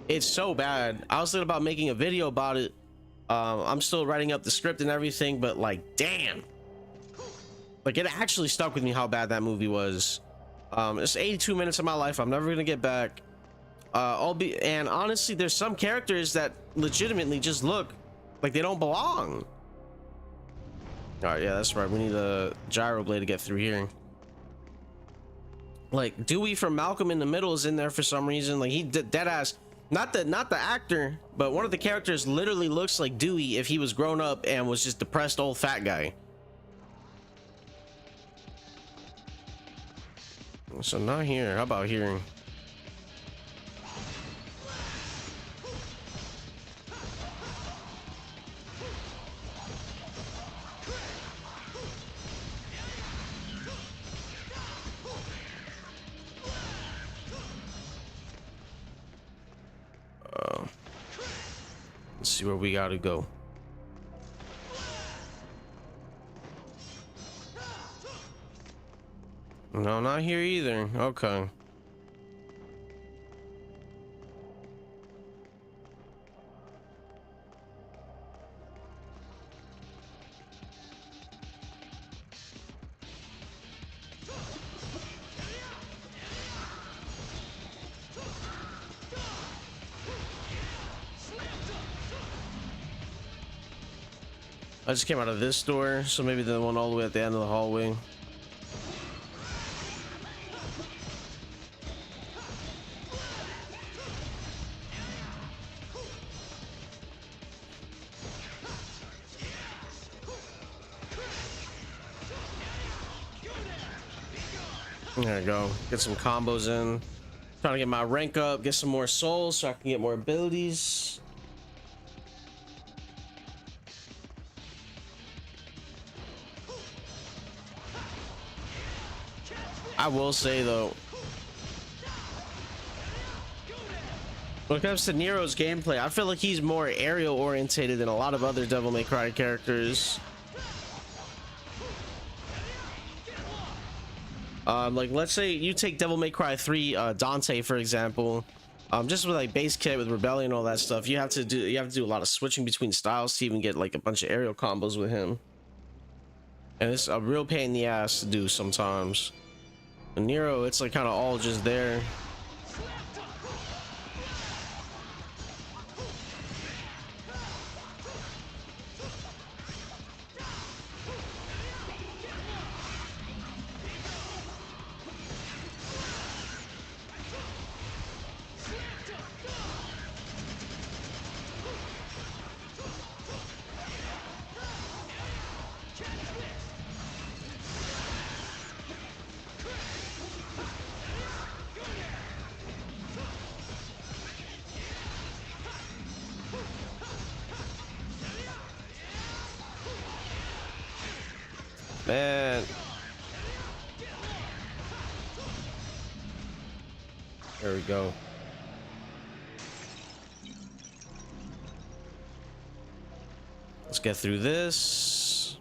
it's so bad. I was thinking about making a video about it. I'm still writing up the script and everything, but like, damn, like it actually stuck with me how bad that movie was. It's 82 minutes of my life I'm never gonna get back. And honestly, there's some characters that legitimately just look like they don't belong. All right, yeah, that's right. We need a gyro blade to get through here. Like, Dewey from Malcolm in the Middle is in there for some reason. Like, he dead ass, not the actor, but one of the characters literally looks like Dewey if he was grown up and was just depressed old fat guy. So not here. How about here? see where we gotta go. No, not here either. Okay. I just came out of this door, so maybe the one all the way at the end of the hallway. There we go. Get some combos in. Trying to get my rank up, get some more souls so I can get more abilities. I will say though, when it comes to Nero's gameplay, I feel like he's more aerial orientated than a lot of other Devil May Cry characters. Like let's say you take Devil May Cry 3 Dante for example, just with like base kit with Rebellion and all that stuff, you have to do a lot of switching between styles to even get like a bunch of aerial combos with him, and it's a real pain in the ass to do sometimes. And Nero, it's like kind of all just there. Man, there we go. Let's get through this.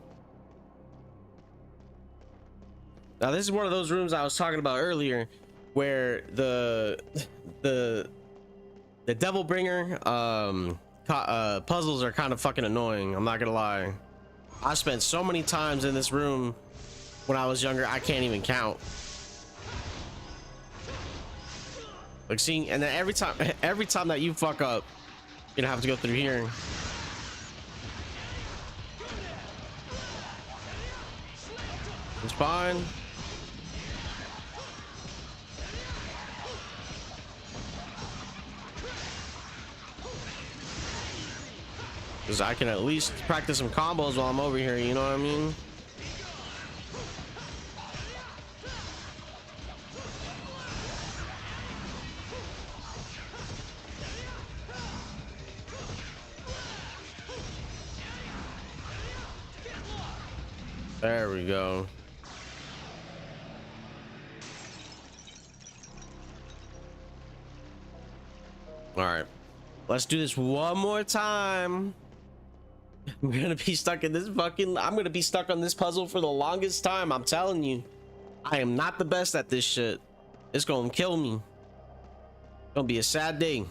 Now this is one of those rooms I was talking about earlier where the Devil Bringer puzzles are kind of fucking annoying. I'm not gonna lie. I spent so many times in this room when I was younger, I can't even count. Like seeing, and then every time that you fuck up, you're gonna have to go through here. It's fine. Because I can at least practice some combos while I'm over here, you know what I mean? There we go. All right, let's do this one more time. I'm gonna be stuck in this I'm gonna be stuck on this puzzle for the longest time. I'm telling you, I am not the best at this shit. It's gonna kill me. It's gonna be a sad day.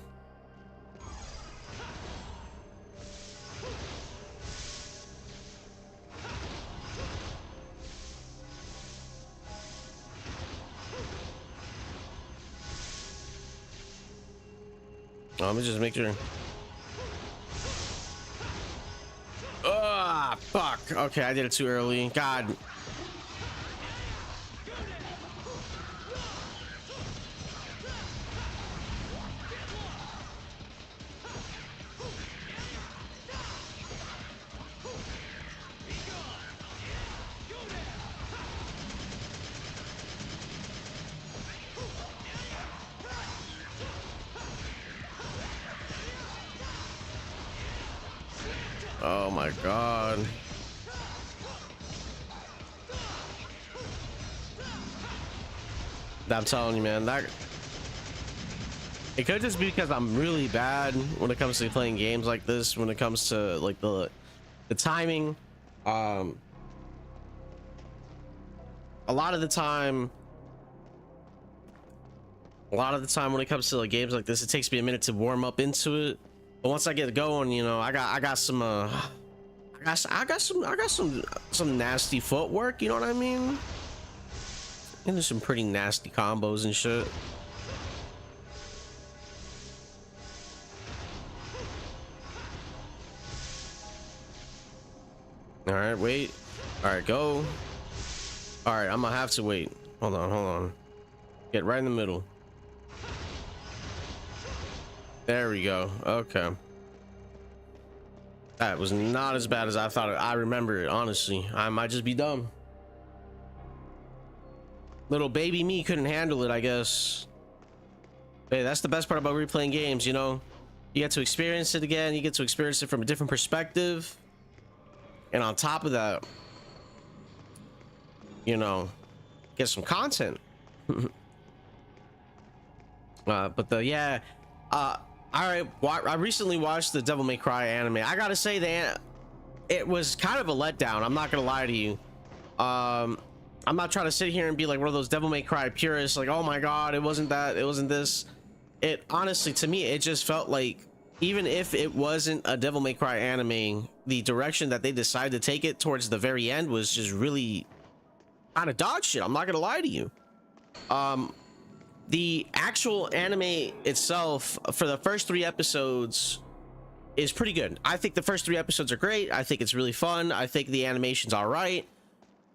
Let me just make sure. Ah, fuck. Okay, I did it too early. God. Oh my god. I'm telling you, man, that It could just be because I'm really bad when it comes to playing games like this, when it comes to like the timing. A lot of the time when it comes to like games like this, it takes me a minute to warm up into it. But once I get going, you know, I got some some nasty footwork, you know what I mean? And there's some pretty nasty combos and shit. All right, wait. All right, go. All right, I'm gonna have to wait. Hold on. Get right in the middle. There we go. Okay. That was not as bad as I thought. I remember it, honestly. I might just be dumb. Little baby me couldn't handle it, I guess. Hey, that's the best part about replaying games, you know? You get to experience it again. You get to experience it from a different perspective. And on top of that, you know, get some content. All right, I recently watched the Devil May Cry anime. I gotta say it was kind of a letdown. I'm not gonna lie to you. I'm not trying to sit here and be like one of those Devil May Cry purists, like, oh my god, it wasn't that, it wasn't this. It honestly, to me, it just felt like, even if it wasn't a Devil May Cry anime, the direction that they decided to take it towards the very end was just really kind of dog shit. I'm not gonna lie to you. The actual anime itself for the first 3 episodes is pretty good. I think the first 3 episodes are great. I think it's really fun. I think the animation's all right.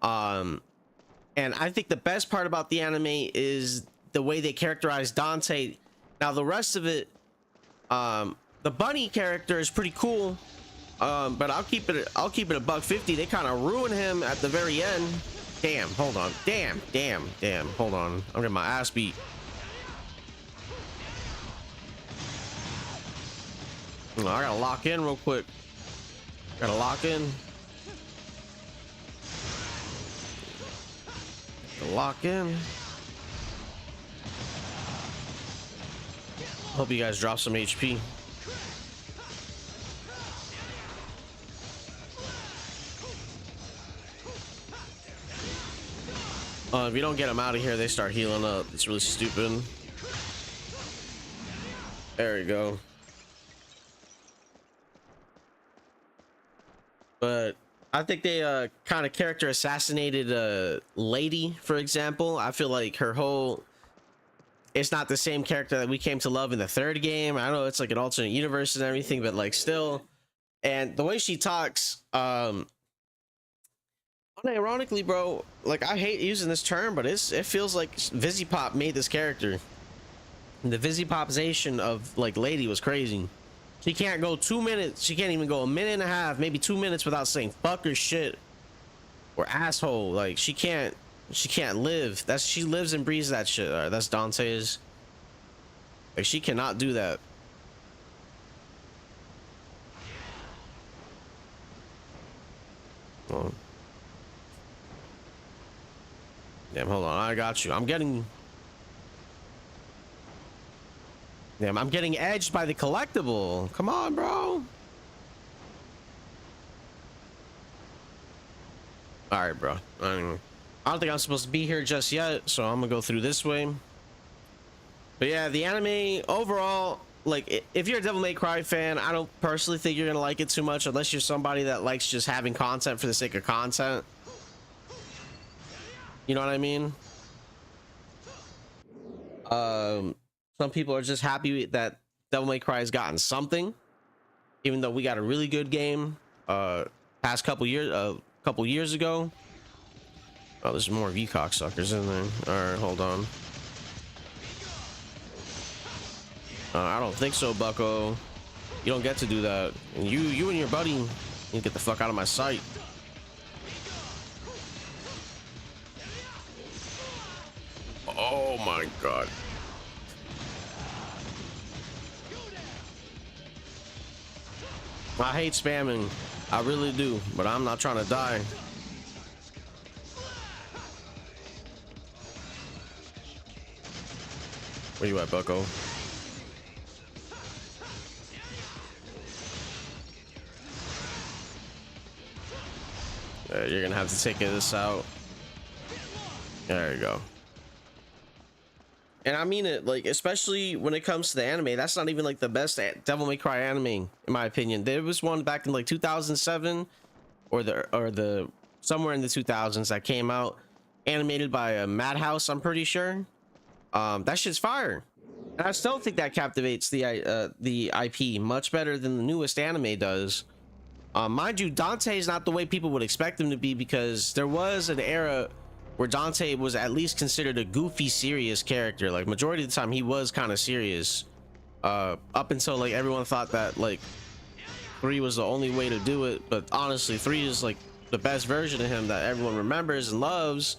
And I think the best part about the anime is the way they characterize Dante. Now the rest of it, the bunny character is pretty cool, but I'll keep it a $150. They kind of ruin him at the very end. Damn, hold on. Damn, hold on. I'm getting my ass beat. I gotta lock in real quick. Gotta lock in. Lock in. Hope you guys drop some HP. If you don't get them out of here, they start healing up. It's really stupid. There you go. But I think they kind of character assassinated Lady, for example. I feel like her whole, it's not the same character that we came to love in the 3rd game. I know it's like an alternate universe and everything, but like still. And the way she talks, unironically, bro, like, I hate using this term, but it feels like Vizipop made this character. The Vizipopization of like Lady was crazy. She can't go 2 minutes. She can't even go a minute and a half, maybe 2 minutes without saying fuck or shit or asshole. Like, she can't live. She lives and breathes that shit. All right, that's Dante's. Like, she cannot do that. Oh. Damn, hold on. I got you. I'm getting edged by the collectible. Come on, bro. All right, bro. I don't think I'm supposed to be here just yet, so I'm gonna go through this way. But yeah, the anime overall, like, if you're a Devil May Cry fan, I don't personally think you're gonna like it too much unless you're somebody that likes just having content for the sake of content. You know what I mean? Some people are just happy that Devil May Cry has gotten something, even though we got a really good game past couple years ago. Oh, there's more of you cocksuckers in there. All right, hold on. I don't think so, Bucko. You don't get to do that. And you and your buddy, you get the fuck out of my sight. Oh my god. I hate spamming. I really do, but I'm not trying to die. Where you at, Bucko? Alright, you're gonna have to take this out. There you go. And I mean it, like, especially when it comes to the anime, that's not even like the best Devil May Cry anime, in my opinion. There was one back in like 2007 or the somewhere in the 2000s that came out, animated by Madhouse, I'm pretty sure. That shit's fire. And I still think that captivates the IP much better than the newest anime does. Mind you, Dante is not the way people would expect him to be, because there was an era where Dante was at least considered a goofy, serious character. Like, majority of the time he was kind of serious, up until like everyone thought that like 3 was the only way to do it. But honestly, 3 is like the best version of him that everyone remembers and loves.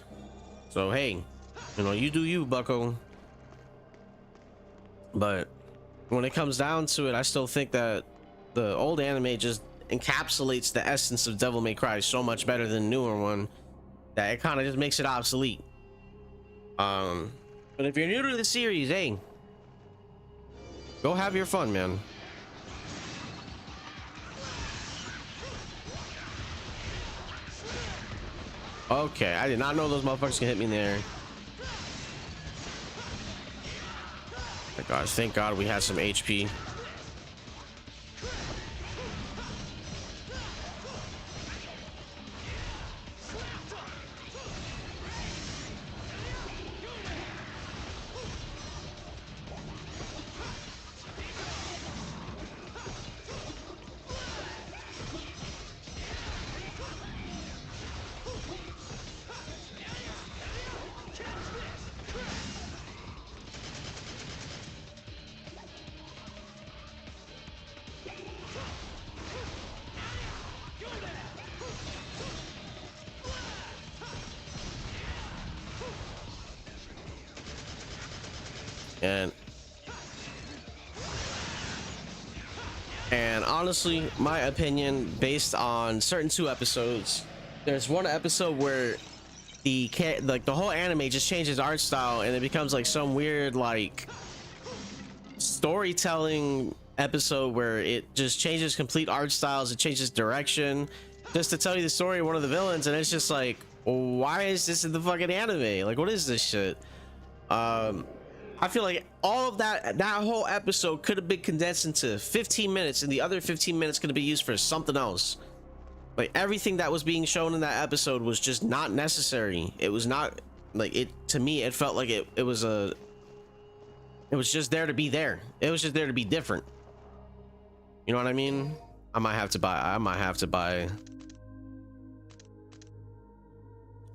So hey, you know, you do you, bucko. But when it comes down to it, I still think that the old anime just encapsulates the essence of Devil May Cry so much better than the newer one that it kind of just makes it obsolete. But if you're new to the series, hey, go have your fun, man. Okay, I did not know those motherfuckers can hit me in the air. My gosh, thank God we had some HP. And honestly, my opinion, based on certain 2 episodes, there's one episode where the whole anime just changes art style, and it becomes like some weird like storytelling episode where it just changes complete art styles. It changes direction just to tell you the story of one of the villains, and it's just like, why is this in the fucking anime? Like, what is this shit? I feel like all of that whole episode could have been condensed into 15 minutes, and the other 15 minutes could have been used for something else. Like, everything that was being shown in that episode was just not necessary. It was not like it. To me, it felt like it was just there to be there. It was just there to be different. You know what I mean? I might have to buy.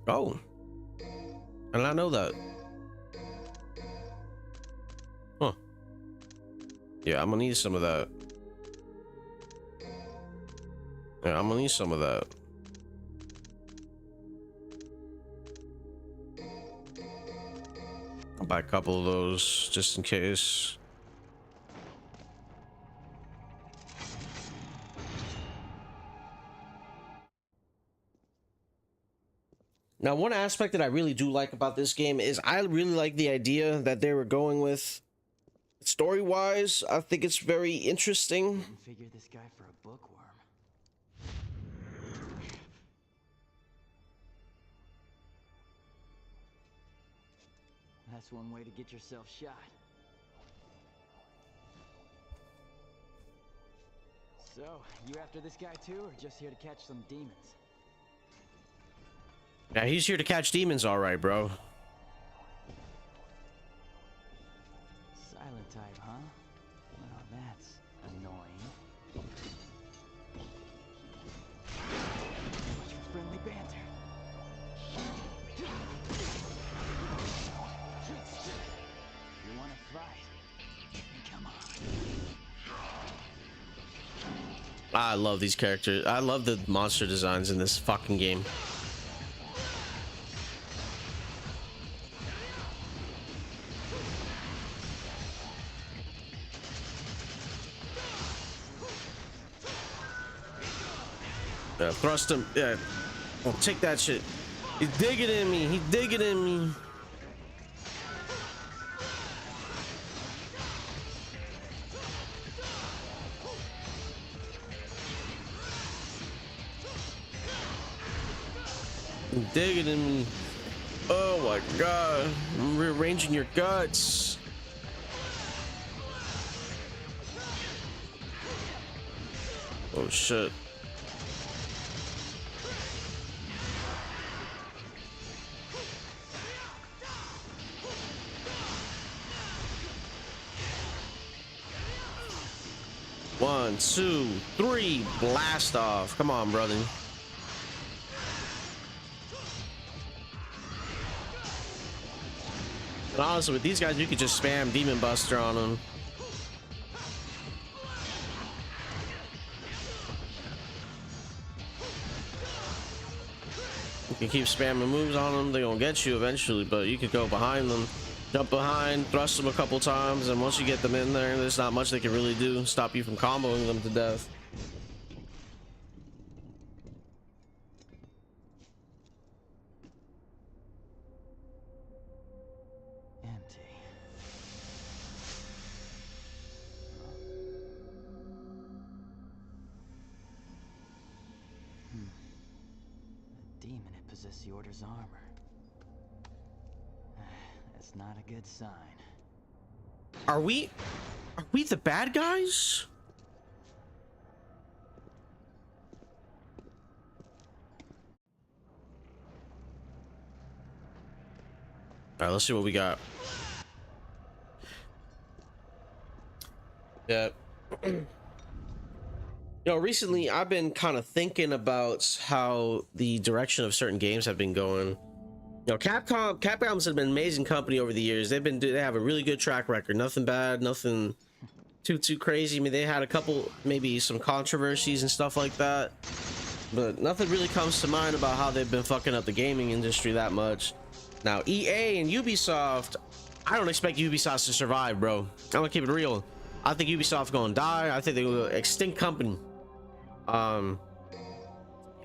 Oh, I did not know that. Huh. Yeah, I'm gonna need some of that. Yeah, I'm gonna need some of that. I'll buy a couple of those just in case. Now, one aspect that I really do like about this game is I really like the idea that they were going with. Story-wise, I think it's very interesting. Figure this guy for a bookworm. That's one way to get yourself shot. So, you after this guy too, or just here to catch some demons? Yeah, he's here to catch demons, all right, bro. Silent type, huh? Well, that's annoying. Much for friendly banter. You wanna fight? Come on. I love these characters. I love the monster designs in this fucking game. Yeah, thrust him. Yeah, oh, take that shit. He's digging in me. He's digging in me. Digging in. Oh my god. I'm rearranging your guts. Oh shit. One, two, three, blast off. Come on, brother. And honestly, with these guys, you could just spam Demon Buster on them. You can keep spamming moves on them. They're gonna get you eventually, but you could go behind them, jump behind, thrust them a couple times, and once you get them in there, there's not much they can really do. Stop you from comboing them to death. Empty. The demon had possessed the Order's armor. That's not a good sign. Are we the bad guys? All right, let's see what we got. Yeah. Yo, recently I've been kind of thinking about how the direction of certain games have been going. You know, Capcom's been an amazing company over the years. They have a really good track record. Nothing bad, nothing too crazy. I mean, they had a couple, maybe some controversies and stuff like that, but nothing really comes to mind about how they've been fucking up the gaming industry that much. Now, EA and Ubisoft, I don't expect Ubisoft to survive, bro. I'm gonna keep it real. I think Ubisoft gonna die. I think they're gonna extinct company. And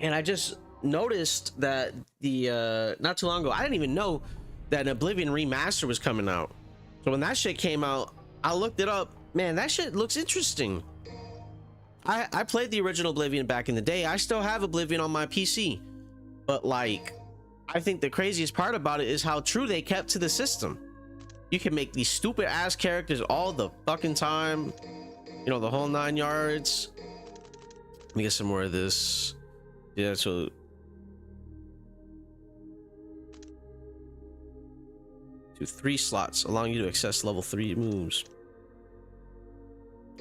I just noticed that the not too long ago, I didn't even know that an Oblivion remaster was coming out. So when that shit came out, I looked it up. Man, that shit looks interesting. I played the original Oblivion back in the day. I still have Oblivion on my PC, but like, I think the craziest part about it is how true they kept to the system. You can make these stupid ass characters all the fucking time, you know, the whole 9 yards. Let me get some more of this. Yeah, so to 3 slots, allowing you to access level 3 moves.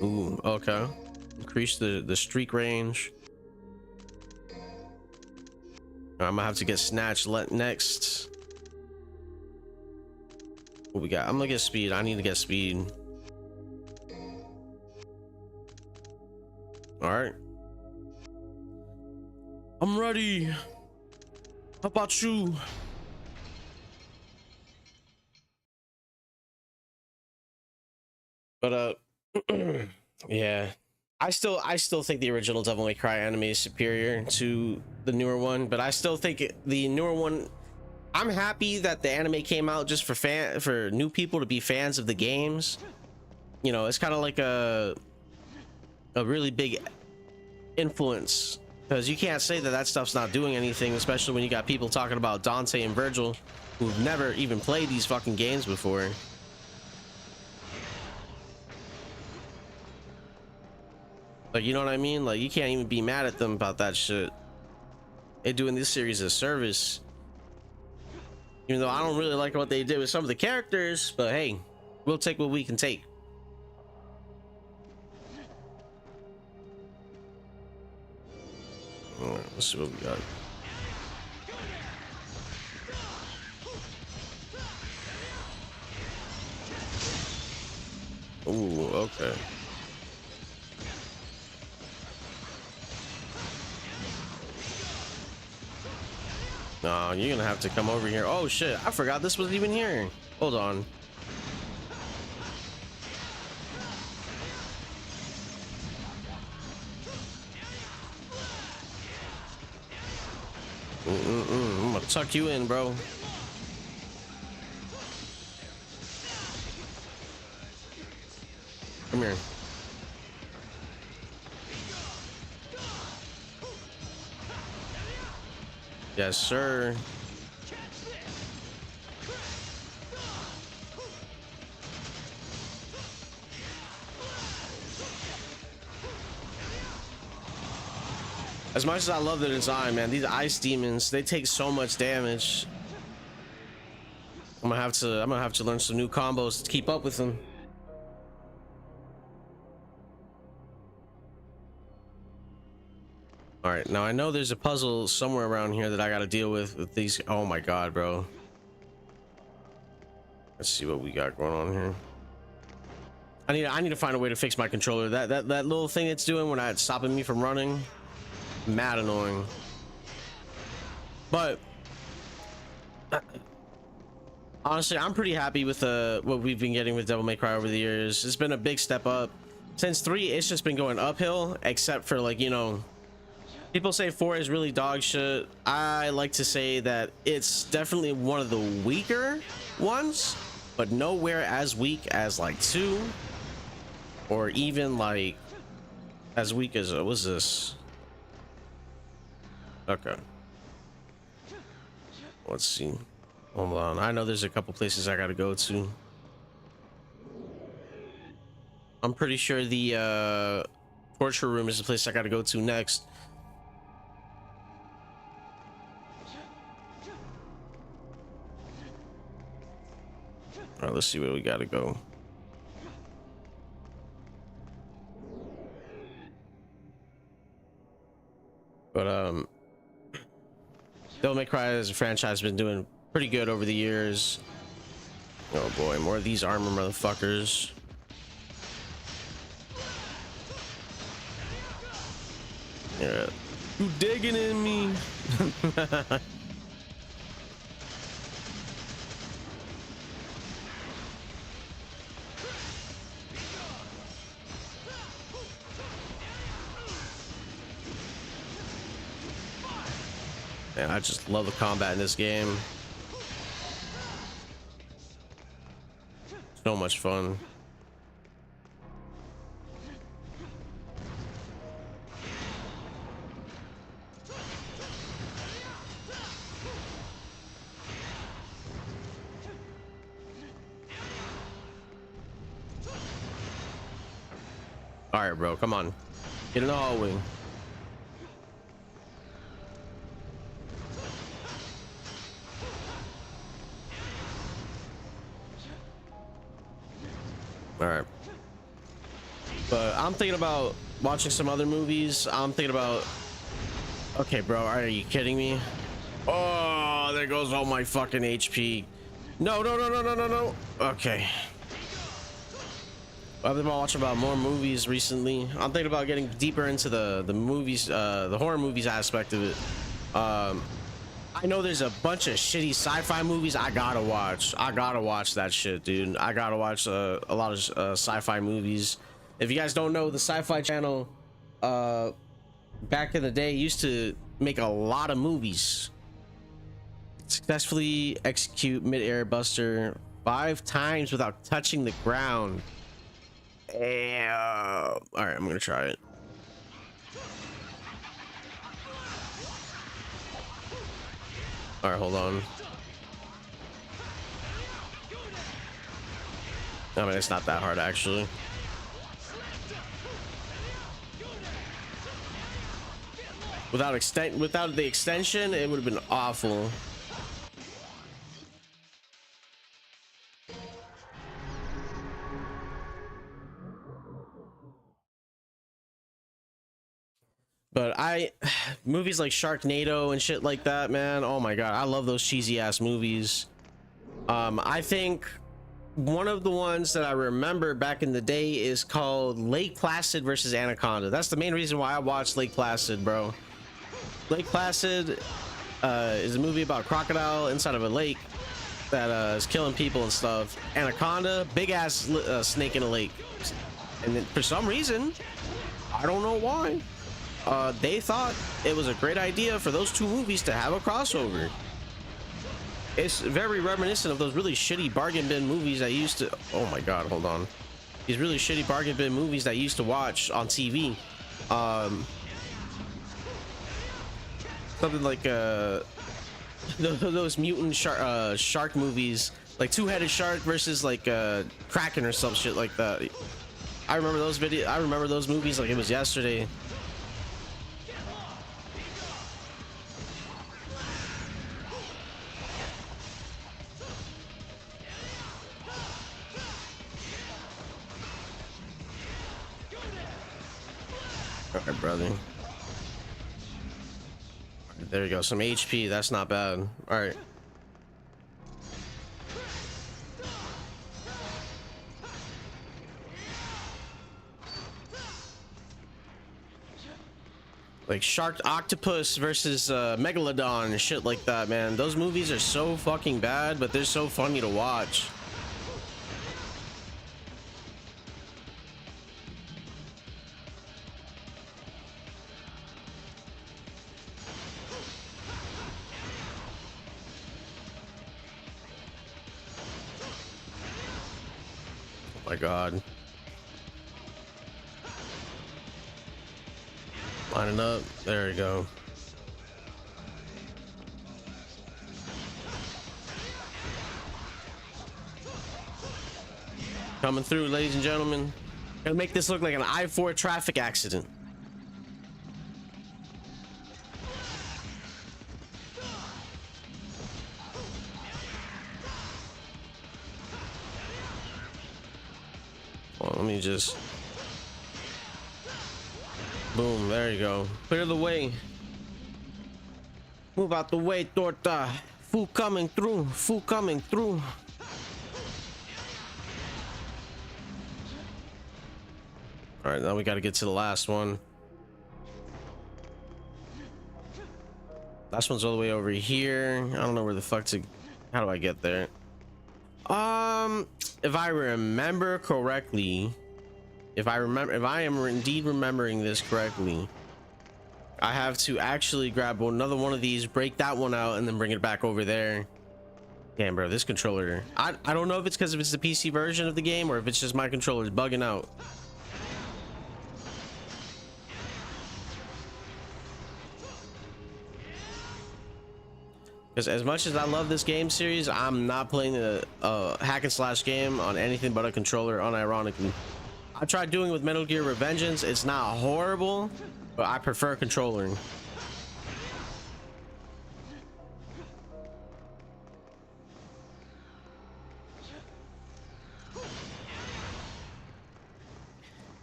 Ooh, okay. Increase the streak range. I'm gonna have to get snatch next. What we got? I'm gonna get speed. I need to get speed. All right, I'm ready. How about you? But yeah, I still think the original Devil May Cry anime is superior to the newer one, but I still think the newer one, I'm happy that the anime came out just for new people to be fans of the games. You know, it's kind of like a really big influence, because you can't say that stuff's not doing anything, especially when you got people talking about Dante and Virgil who've never even played these fucking games before. Like, you know what I mean? Like, you can't even be mad at them about that shit. They're doing this series a service. Even though I don't really like what they did with some of the characters, but hey, we'll take what we can take. All right, let's see what we got. Ooh, okay. No, you're gonna have to come over here. Oh shit, I forgot this was even here. Hold on. I'm gonna tuck you in, bro. Come here. Yes, sir. As much as I love the design, man, these ice demons, they take so much damage. I'm gonna have to learn some new combos to keep up with them. All right, now I know there's a puzzle somewhere around here that I got to deal with these. Oh my god, bro. Let's see what we got going on here. I need to find a way to fix my controller. That little thing it's doing when it's stopping me from running, mad annoying. But honestly, I'm pretty happy with what we've been getting with Devil May Cry over the years. It's been a big step up. Since 3, it's just been going uphill, except for, like, you know, people say 4 is really dog shit. I like to say that it's definitely one of the weaker ones, but nowhere as weak as like 2, or even like as weak as what's this? Okay, let's see. Hold on, I know there's a couple places I gotta go to. I'm pretty sure the torture room is the place I gotta go to next. All right, let's see where we gotta go. But Devil May Cry as a franchise has been doing pretty good over the years. Oh boy, more of these armor motherfuckers. Yeah, you digging in me? Man, I just love the combat in this game. So much fun. All right, bro, come on. Get in the hallway. All right, but I'm thinking about watching some other movies. I'm thinking about, okay, bro, are you kidding me? Oh, there goes all my fucking HP. No. Okay, I've been watching about more movies recently. I'm thinking about getting deeper into the movies, the horror movies aspect of it. I know there's a bunch of shitty sci-fi movies I gotta watch. I gotta watch that shit, dude. I gotta watch a lot of sci-fi movies. If you guys don't know, the Sci-Fi Channel back in the day used to make a lot of movies. Successfully execute mid-air buster 5 times without touching the ground. All right, I'm gonna try it. All right, hold on. I mean, it's not that hard, actually. Without the extension, it would have been awful. But movies like Sharknado and shit like that, man, oh my god, I love those cheesy ass movies. I think one of the ones that I remember back in the day is called Lake Placid versus Anaconda. That's the main reason why I watched Lake Placid, bro. Lake Placid is a movie about a crocodile inside of a lake that is killing people and stuff. Anaconda, big ass snake in a lake, and then for some reason, I don't know why, they thought it was a great idea for those two movies to have a crossover. It's very reminiscent of those really shitty bargain bin movies I used to, oh my god, hold on, these really shitty bargain bin movies that I used to watch on TV. something like those mutant shark movies, like two-headed shark versus like Kraken or some shit like that. I remember those videos. I remember those movies like it was yesterday. All right, brother. There you go, some HP. That's not bad. All right. Like Shark Octopus versus Megalodon and shit like that, man. Those movies are so fucking bad, but they're so funny to watch. Oh my god. Lining up. There we go. Coming through, ladies and gentlemen. Gonna make this look like an I-4 traffic accident. Well, let me just... Boom, there you go. Clear the way. Move out the way, Torta. Fu coming through. Fu coming through. All right, now we got to get to the last one. Last one's all the way over here. I don't know where the fuck to... How do I get there? If I remember correctly... If I am indeed remembering this correctly, I have to actually grab another one of these, break that one out, and then bring it back over there. Damn, bro, this controller. I don't know if it's because it's the PC version of the game or if it's just my controller's bugging out. Because as much as I love this game series, I'm not playing a hack and slash game on anything but a controller, unironically. I tried doing it with Metal Gear Revengeance. It's not horrible, but I prefer controller.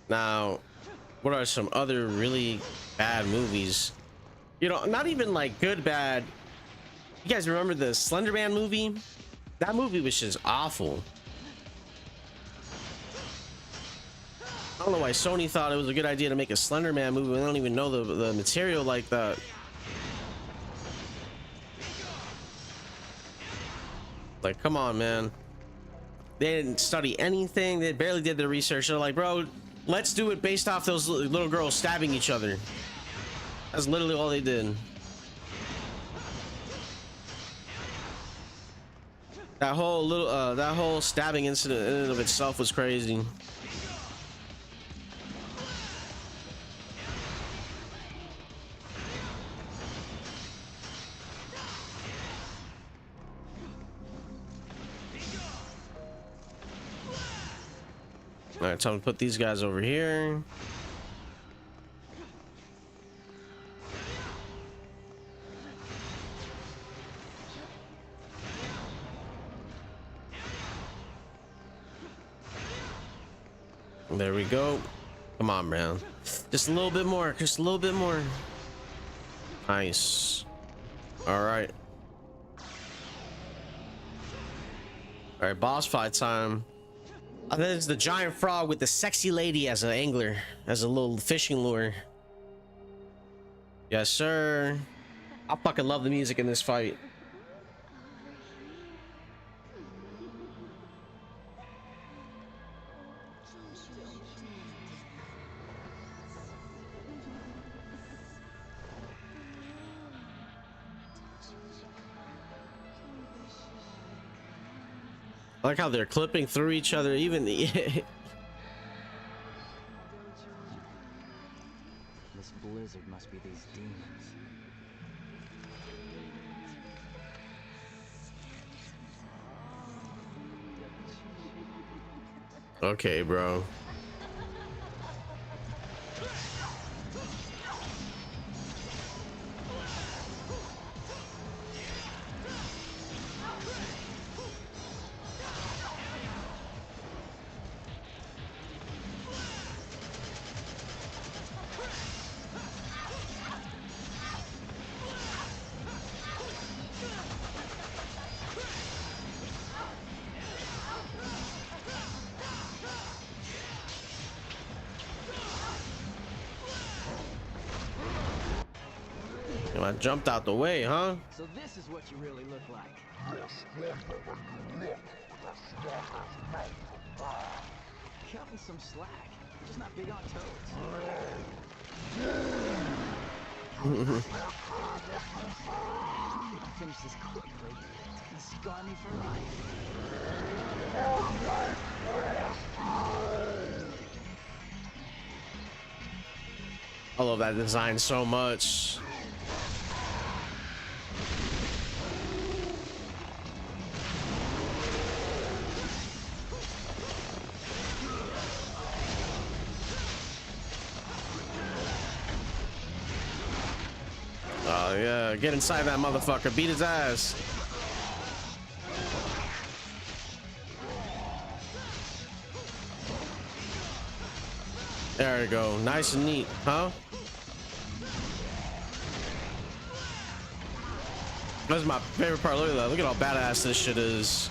Now, what are some other really bad movies? You know, not even like good, bad. You guys remember the Slender Man movie? That movie was just awful. I don't know why Sony thought it was a good idea to make a Slender Man movie. I don't even know the material like that. Like, come on, man. They didn't study anything. They barely did their research. They're like, bro, let's do it based off those little girls stabbing each other. That's literally all they did. That whole stabbing incident in and of itself was crazy. All right, time to put these guys over here. There we go. Come on, man. Just a little bit more. Just a little bit more. Nice. All right. All right, boss fight time. I think it's the giant frog with the sexy lady as an angler, as a little fishing lure. Yes, sir. I fucking love the music in this fight. I like how they're clipping through each other, even the This blizzard must be these demons. Okay, bro. I jumped out the way, huh? So this is what you really look like. Cut me some slack. I'm just not big on toads. Finish this quick, bro. It's gonna scar me for life. I love that design so much. Oh yeah, get inside that motherfucker, beat his ass. There we go, nice and neat, huh? That's my favorite part. Look at that. Look at how badass this shit is.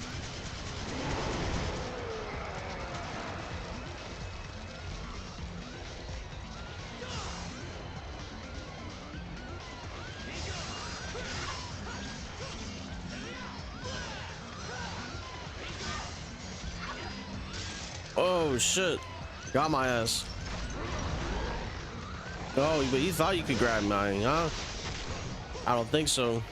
Oh shit, got my ass. Oh, but you thought you could grab mine, huh? I don't think so.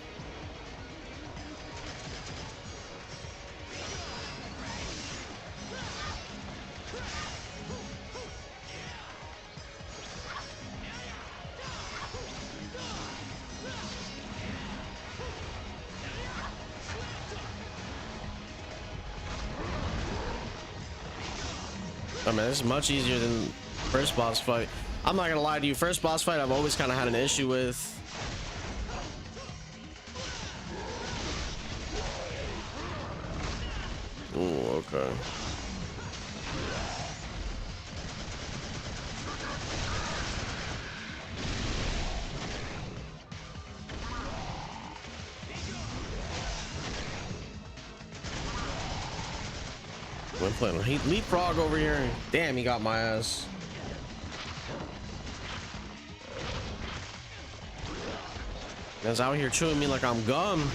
I mean, this is much easier than first boss fight. I'm not gonna lie to you, first boss fight I've always kind of had an issue with. Oh, okay. We're playing leapfrog over here. Damn, he got my ass. Guys out here chewing me like I'm gum.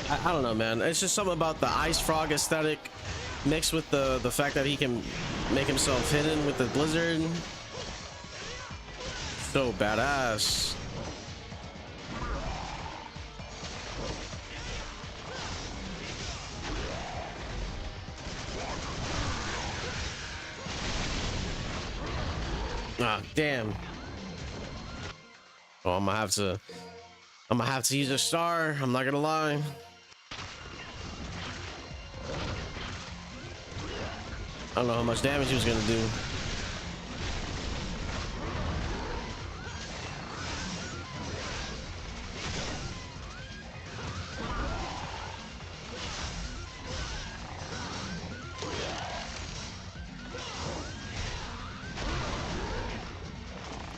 I don't know, man. It's just something about the ice frog aesthetic mixed with the fact that he can make himself hidden with the blizzard. So badass. Ah, damn. Oh, I'm gonna have to use a star. I'm not gonna lie. I don't know how much damage he was gonna do.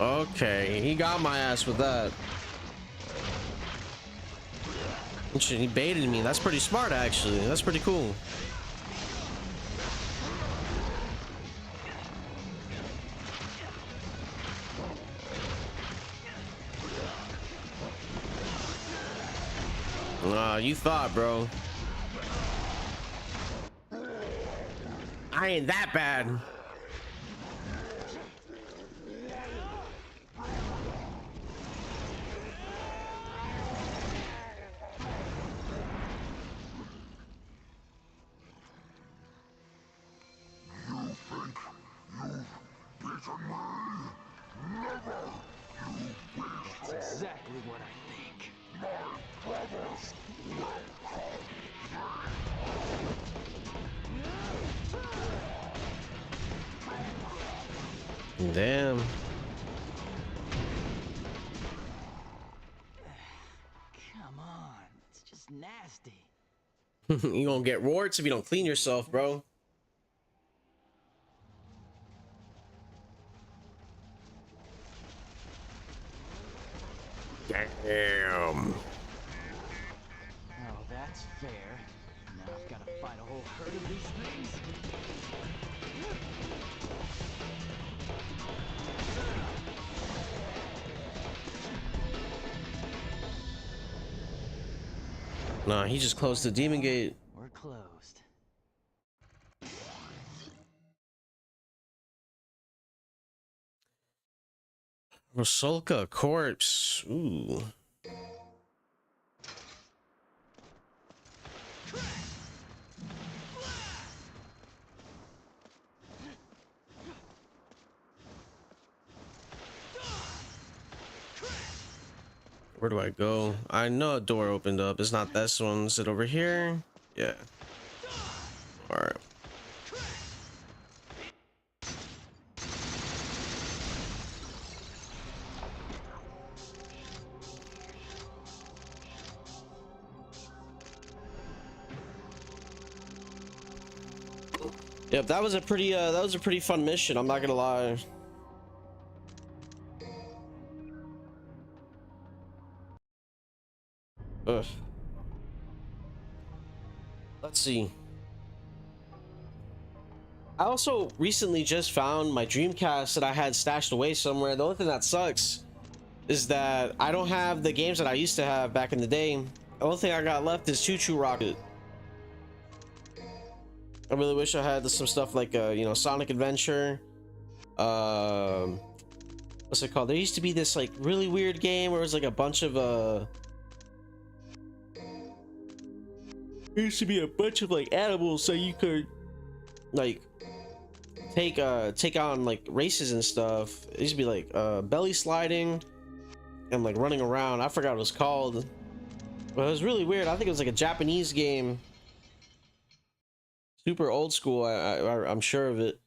Okay, he got my ass with that. He baited me. That's pretty smart, actually. That's pretty cool. You thought, bro. I ain't that bad. That's exactly what I think. Damn. Come on, it's just nasty. You gonna get warts if you don't clean yourself, bro. Damn. Oh, that's fair. Now I've got to fight a whole herd of these things. Nah, he just closed the demon gate. We're closed. Rosolka corpse. Ooh. Where do I go? I know a door opened up. It's not this one. Is it over here? Yeah. All right. Yep, that was a pretty fun mission. I'm not gonna lie. Ugh. Let's see. I also recently just found my Dreamcast that I had stashed away somewhere. The only thing that sucks is that I don't have the games that I used to have back in the day. The only thing I got left is Choo Choo Rocket. I really wish I had some stuff like you know, Sonic Adventure. What's it called? There used to be this like really weird game where it was like a bunch of there used to be a bunch of like animals so you could like take on like races and stuff. It used to be like belly sliding and like running around. I forgot what it was called, but it was really weird. I think it was like a Japanese game, super old school. I'm sure of it.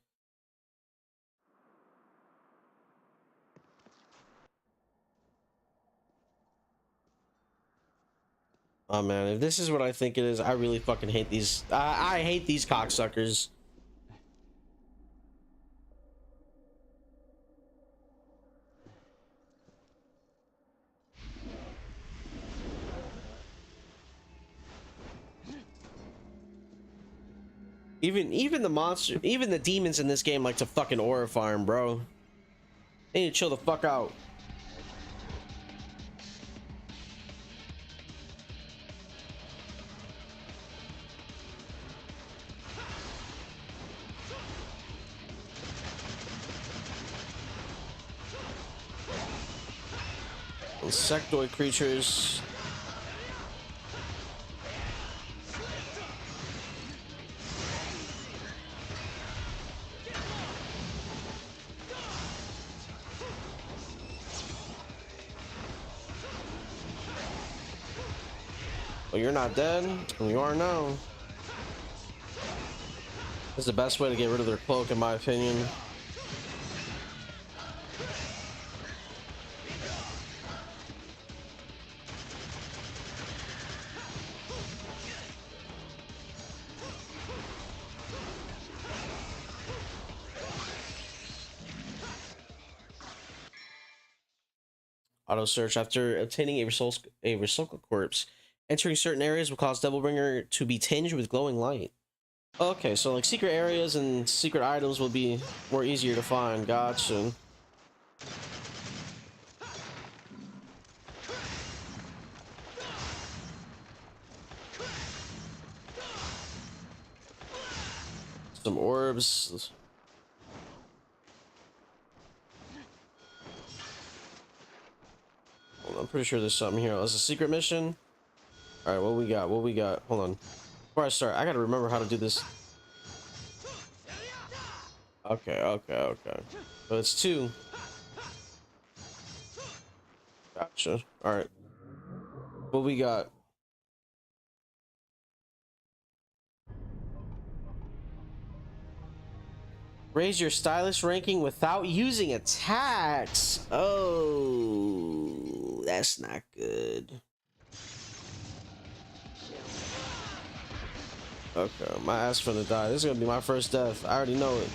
Oh man, if this is what I think it is, I really fucking hate these. I hate these cocksuckers. Even the monster, even the demons in this game like to fucking aura farm, bro. They need to chill the fuck out. Insectoid creatures. Well, you're not dead. You are now. This is the best way to get rid of their cloak, in my opinion. Auto search after obtaining a Rosolka corpse. Entering certain areas will cause Devilbringer to be tinged with glowing light. Okay, so like secret areas and secret items will be more easier to find. Gotcha. Some orbs. Hold on, I'm pretty sure there's something here. Oh, it's a secret mission. All right, what we got? What we got? Hold on. Before I start, I gotta remember how to do this. Okay. So it's 2. Gotcha. All right. What we got? Raise your stylus ranking without using attacks. Oh, that's not good. Okay, my ass finna die. This is gonna be my first death. I already know it.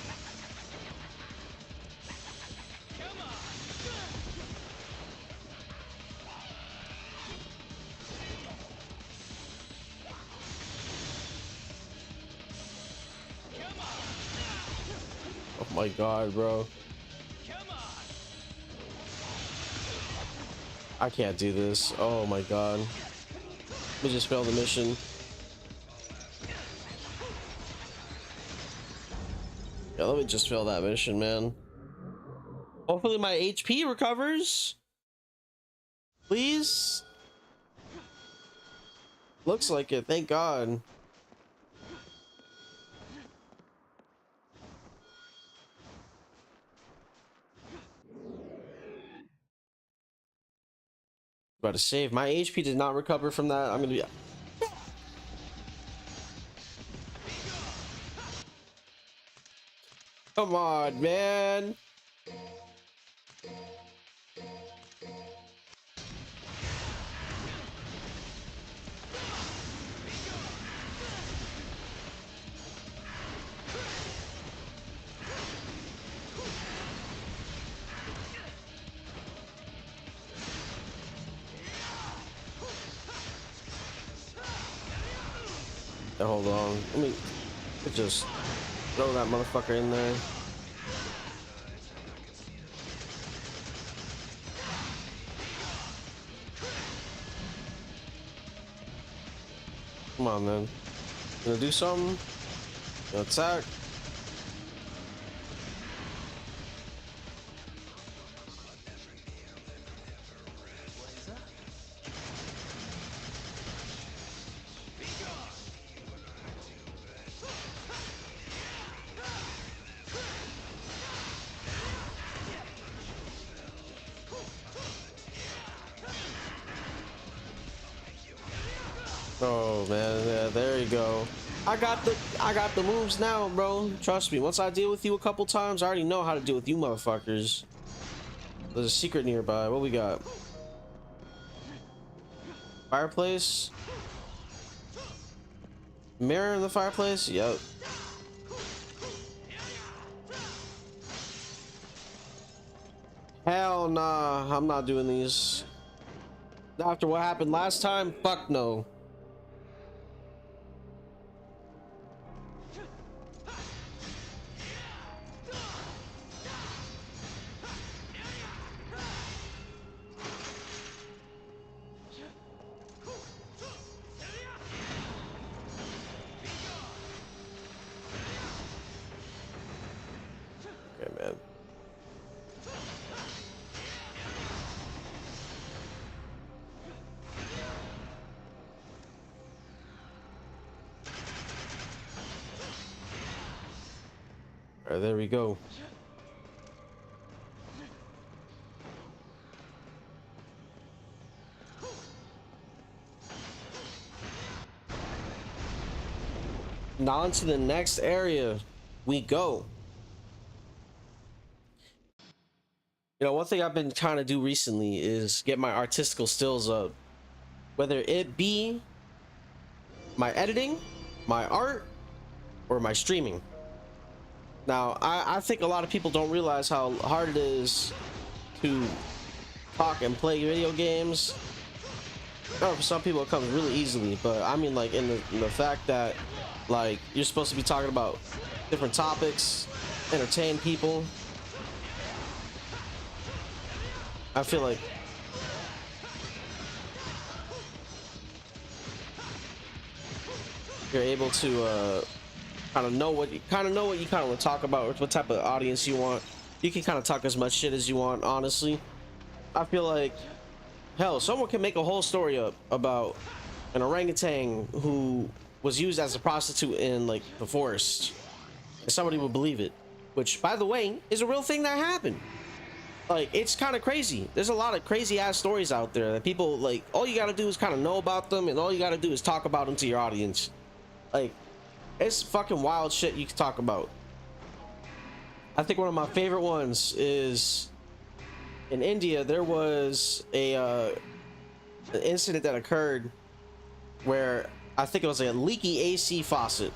Oh my god, bro. I can't do this. Oh my god. We just failed the mission. Yeah, let me just fail that mission, man. Hopefully my HP recovers. Please. Looks like it, thank god. About to save. My HP did not recover from that. I'm gonna be. Come on, man. Hold on. Let me just throw that motherfucker in there. Come on, man. Gonna do something? Gonna attack? Oh man, yeah, there you go. I got the moves now, bro. Trust me. Once I deal with you a couple times, I already know how to deal with you motherfuckers. There's a secret nearby. What we got? Fireplace? Mirror in the fireplace? Yep. Hell nah, I'm not doing these. After what happened last time, fuck no. Okay, man. All right, there we go. Now into the next area we go. You know, one thing I've been trying to do recently is get my artistical skills up, whether it be my editing, my art, or my streaming. Now, I think a lot of people don't realize how hard it is to talk and play video games. Oh, for some people it comes really easily, but I mean, like, in the fact that, like, you're supposed to be talking about different topics, entertain people. I feel like you're able to kind of know what you kind of want to talk about, or what type of audience you want. You can kind of talk as much shit as you want, honestly. I feel like, hell, someone can make a whole story up about an orangutan who was used as a prostitute in, like, the forest, and somebody would believe it, which, by the way, is a real thing that happened. Like, it's kind of crazy. There's a lot of crazy ass stories out there that people, like, all you gotta do is kind of know about them, and all you gotta do is talk about them to your audience. Like, it's fucking wild shit you can talk about. I think one of my favorite ones is in India. There was an incident that occurred where I think it was like a leaky AC faucet.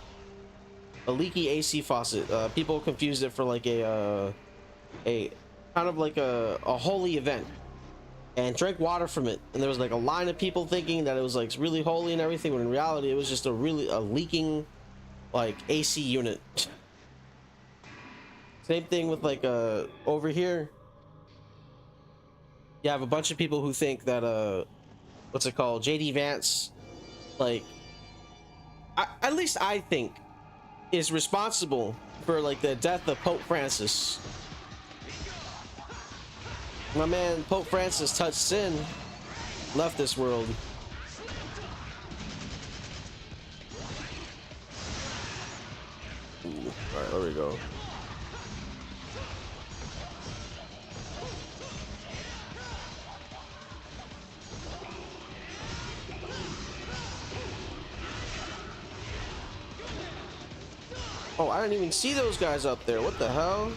A leaky AC faucet. People confused it for like a kind of like a holy event, and drank water from it. And there was like a line of people thinking that it was like really holy and everything, when in reality it was just a leaking like AC unit. Same thing with like over here. You have a bunch of people who think that what's it called, JD Vance, like at least I think is responsible for like the death of Pope Francis. My man Pope Francis touched sin, left this world. Ooh, all right, there we go. Oh, I didn't even see those guys up there. What the hell?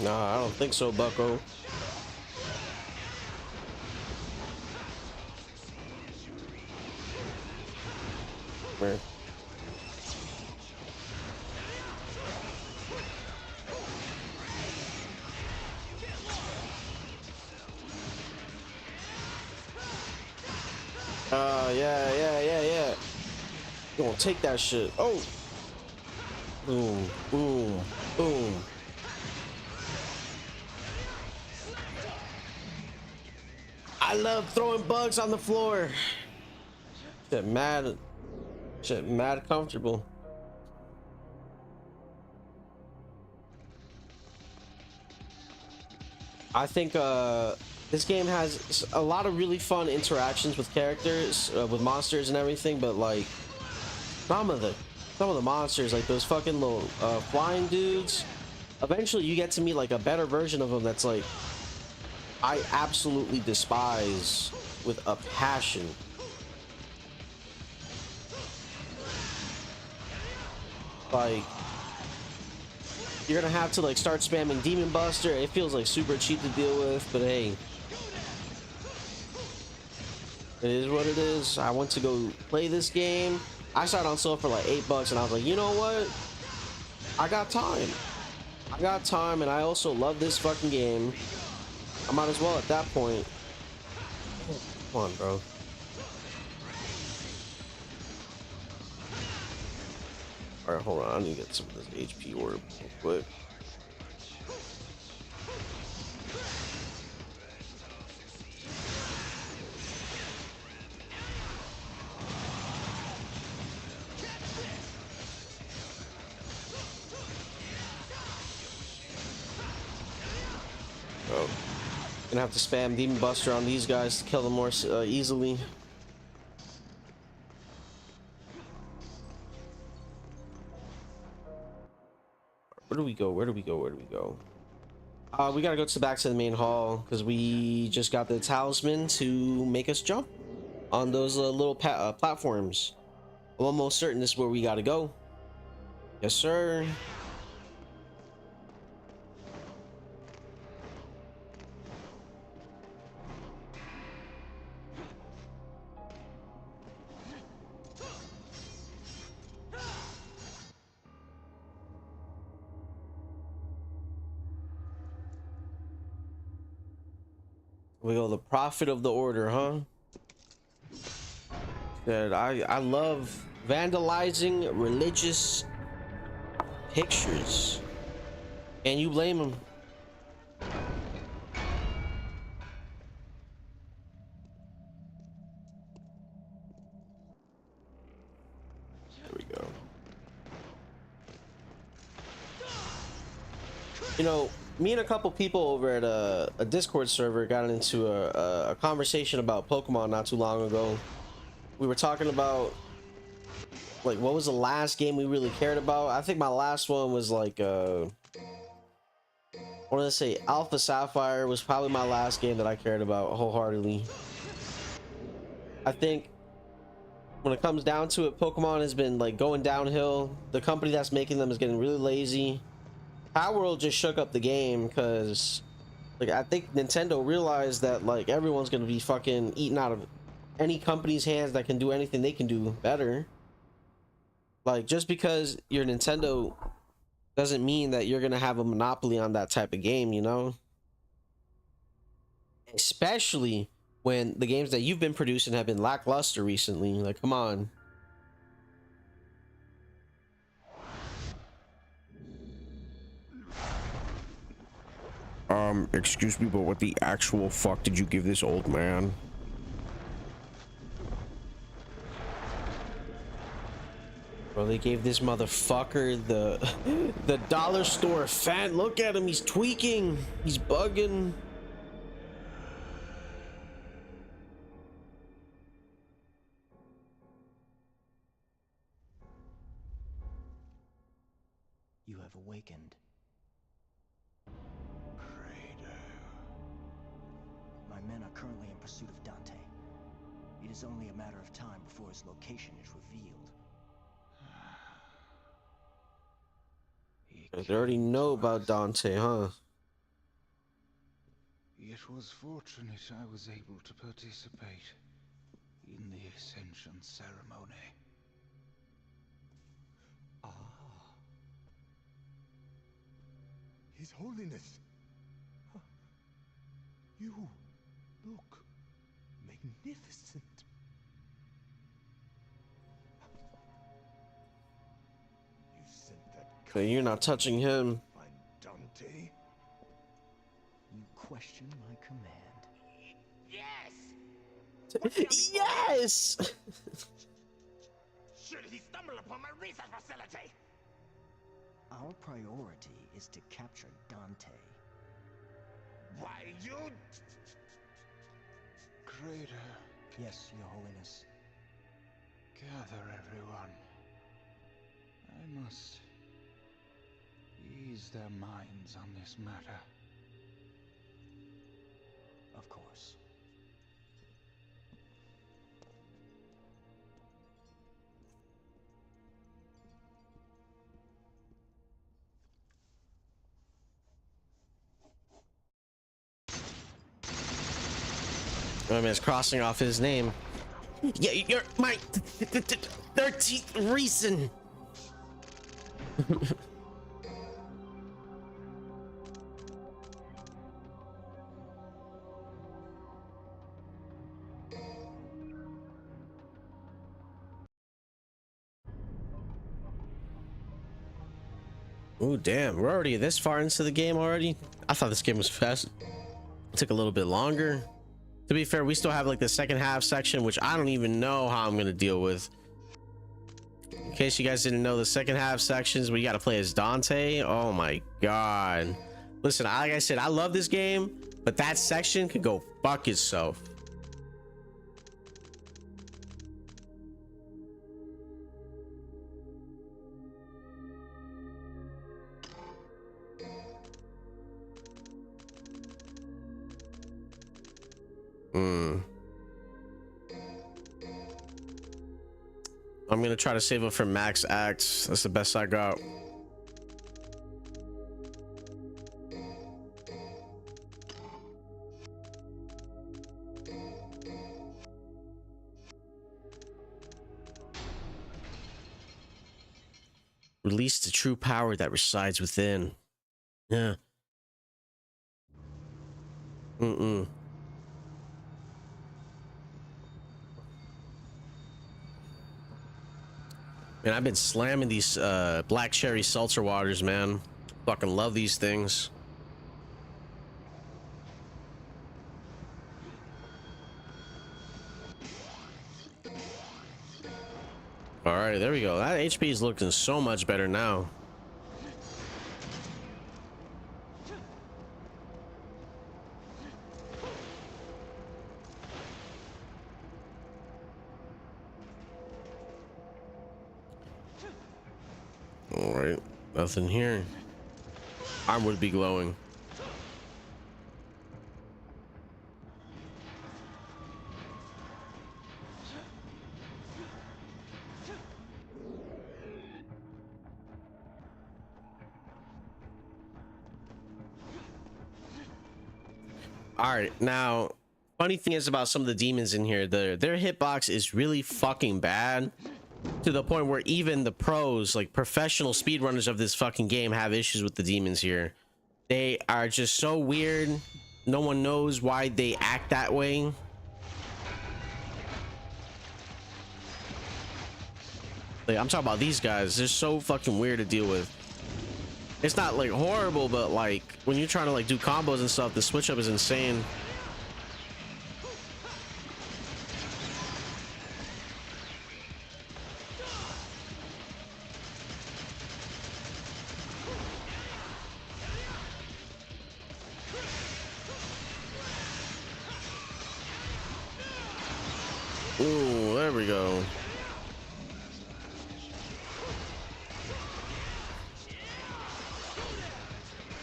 Nah, I don't think so, Bucko. Where? Yeah. You gonna take that shit. Oh. Boom, boom, boom. I love throwing bugs on the floor. Shit mad comfortable. I think this game has a lot of really fun interactions with characters, with monsters and everything, but like some of the monsters, like those fucking little flying dudes, eventually you get to meet like a better version of them that's like I absolutely despise with a passion. Like, you're gonna have to like start spamming Demon Buster. It feels like super cheap to deal with, but hey, it is what it is. I went to go play this game. I started on sale for like $8, and I was like, you know what? I got time, and I also love this fucking game. I might as well at that point. Come on, bro. All right, hold on. I need to get some of this HP orb real quick. Oh, gonna have to spam Demon Buster on these guys to kill them more easily. Where do we go? Where do we go? We gotta go back to the main hall because we just got the talisman to make us jump on those little platforms. I'm almost certain this is where we gotta go. Yes, sir. We go, the prophet of the order, huh? That I love vandalizing religious pictures. Can you blame him? There we go. You know, me and a couple people over at a Discord server got into a conversation about Pokemon not too long ago. We were talking about like what was the last game we really cared about. I think my last one was like I want to say Alpha Sapphire was probably my last game that I cared about wholeheartedly. I think when it comes down to it, Pokemon has been like going downhill. The company that's making them is getting really lazy. Power World just shook up the game because like I think Nintendo realized that like everyone's gonna be fucking eating out of any company's hands that can do anything they can do better. Like just because you're Nintendo doesn't mean that you're gonna have a monopoly on that type of game, you know? Especially when the games that you've been producing have been lackluster recently. Like, come on. Excuse me, but what the actual fuck did you give this old man? Bro, they gave this motherfucker the dollar store fan. Look at him, he's tweaking. He's bugging. You have awakened. My men are currently in pursuit of Dante. It is only a matter of time before his location is revealed. They already know about Dante, huh? It was fortunate I was able to participate in the Ascension ceremony. Ah. His Holiness. Huh. You look magnificent. You sent that. So you're not touching him. Find Dante. You question my command. Yes! Should he stumble upon my research facility? Our priority is to capture Dante. Why, you... Crater, Yes, Your Holiness. gather everyone. I must ease their minds on this matter. Of course. I mean, it's crossing off his name. Yeah, you're my 13th reason. Oh damn, we're already this far into the game already. I thought this game was fast. It took a little bit longer. To be fair, we still have like the second half section, which I don't even know how I'm gonna deal with. In case you guys didn't know, the second half sections where you gotta play as Dante. Oh my god. Listen, like I said, I love this game, but that section could go fuck itself. I'm gonna try to save it for max acts. That's the best I got. Release the true power that resides within. Yeah. Man, I've been slamming these black cherry seltzer waters, man. Fucking love these things. All right, there we go. That HP is looking so much better now. Nothing here. Arm would be glowing. All right, now funny thing is about some of the demons in here, their hitbox is really fucking bad, to the point where even the pros, like professional speedrunners of this fucking game, have issues with the demons here. They are just so weird. No one knows why they act that way. Like, I'm talking about these guys. They're so fucking weird to deal with. It's not like horrible, but like when you're trying to like do combos and stuff, the switch up is insane. Ooh, there we go.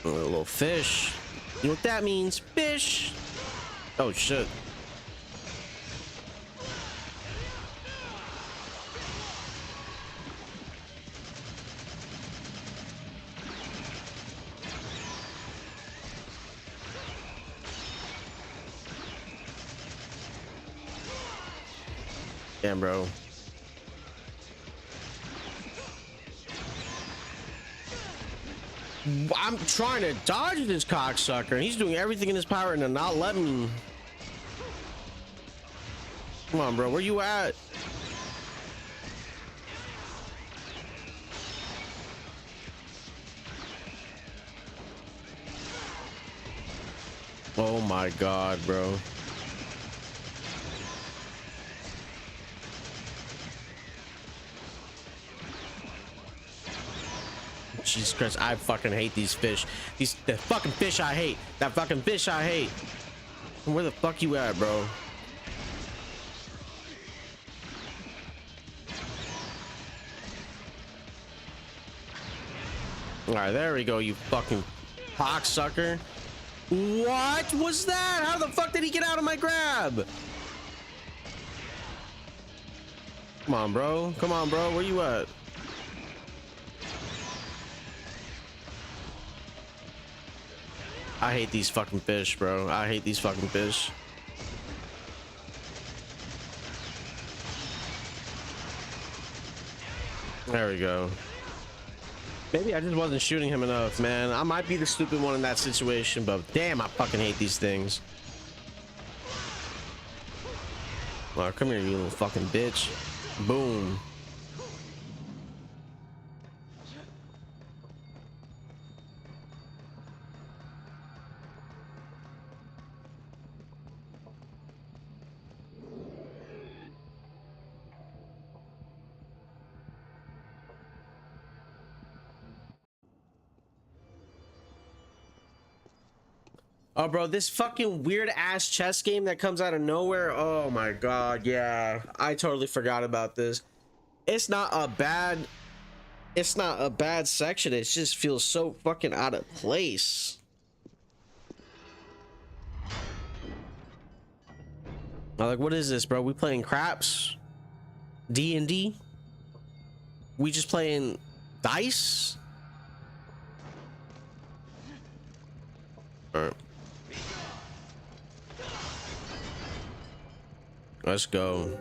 A little fish. You know what that means? Fish. Oh shit. Damn, bro. I'm trying to dodge this cocksucker. He's doing everything in his power to not let me. Come on, bro. Where you at? Oh my god, bro. Jesus Christ, I fucking hate these fish. The fucking fish I hate. That fucking fish I hate. Where the fuck you at, bro? All right, there we go, you fucking cocksucker. What was that? How the fuck did he get out of my grab? Come on, bro. Come on, bro. Where you at? I hate these fucking fish, bro. I hate these fucking fish. There we go. Maybe I just wasn't shooting him enough, man. I might be the stupid one in that situation, but damn, I fucking hate these things. Well, come here, you little fucking bitch. Boom. Oh, bro, this fucking weird ass chess game that comes out of nowhere. Oh my god, yeah. I totally forgot about this. It's not a bad section. It just feels so fucking out of place. I'm like, what is this, bro? We playing craps? D&D? We just playing dice? All right. Let's go.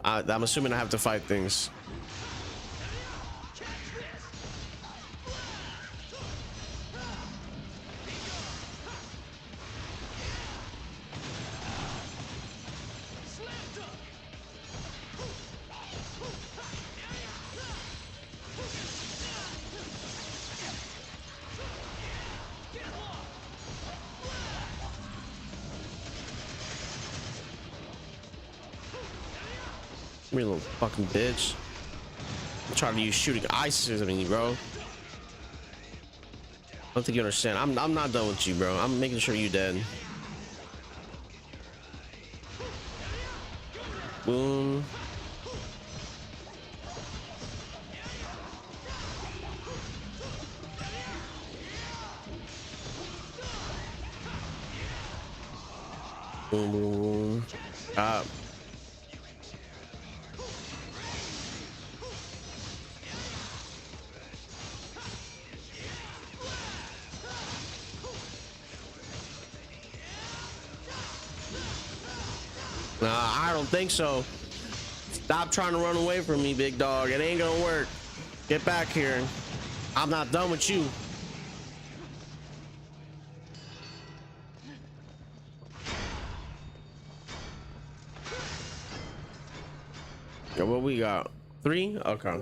I'm assuming I have to fight things. You little fucking bitch. I'm trying to use shooting ices. I mean, bro. I don't think you understand. I'm not done with you, bro. I'm making sure you're dead. Boom. Boom, boom, boom. Ah. Nah, I don't think so. Stop trying to run away from me, big dog. It ain't gonna work. Get back here. I'm not done with you. Yeah, what we got? 3? Okay.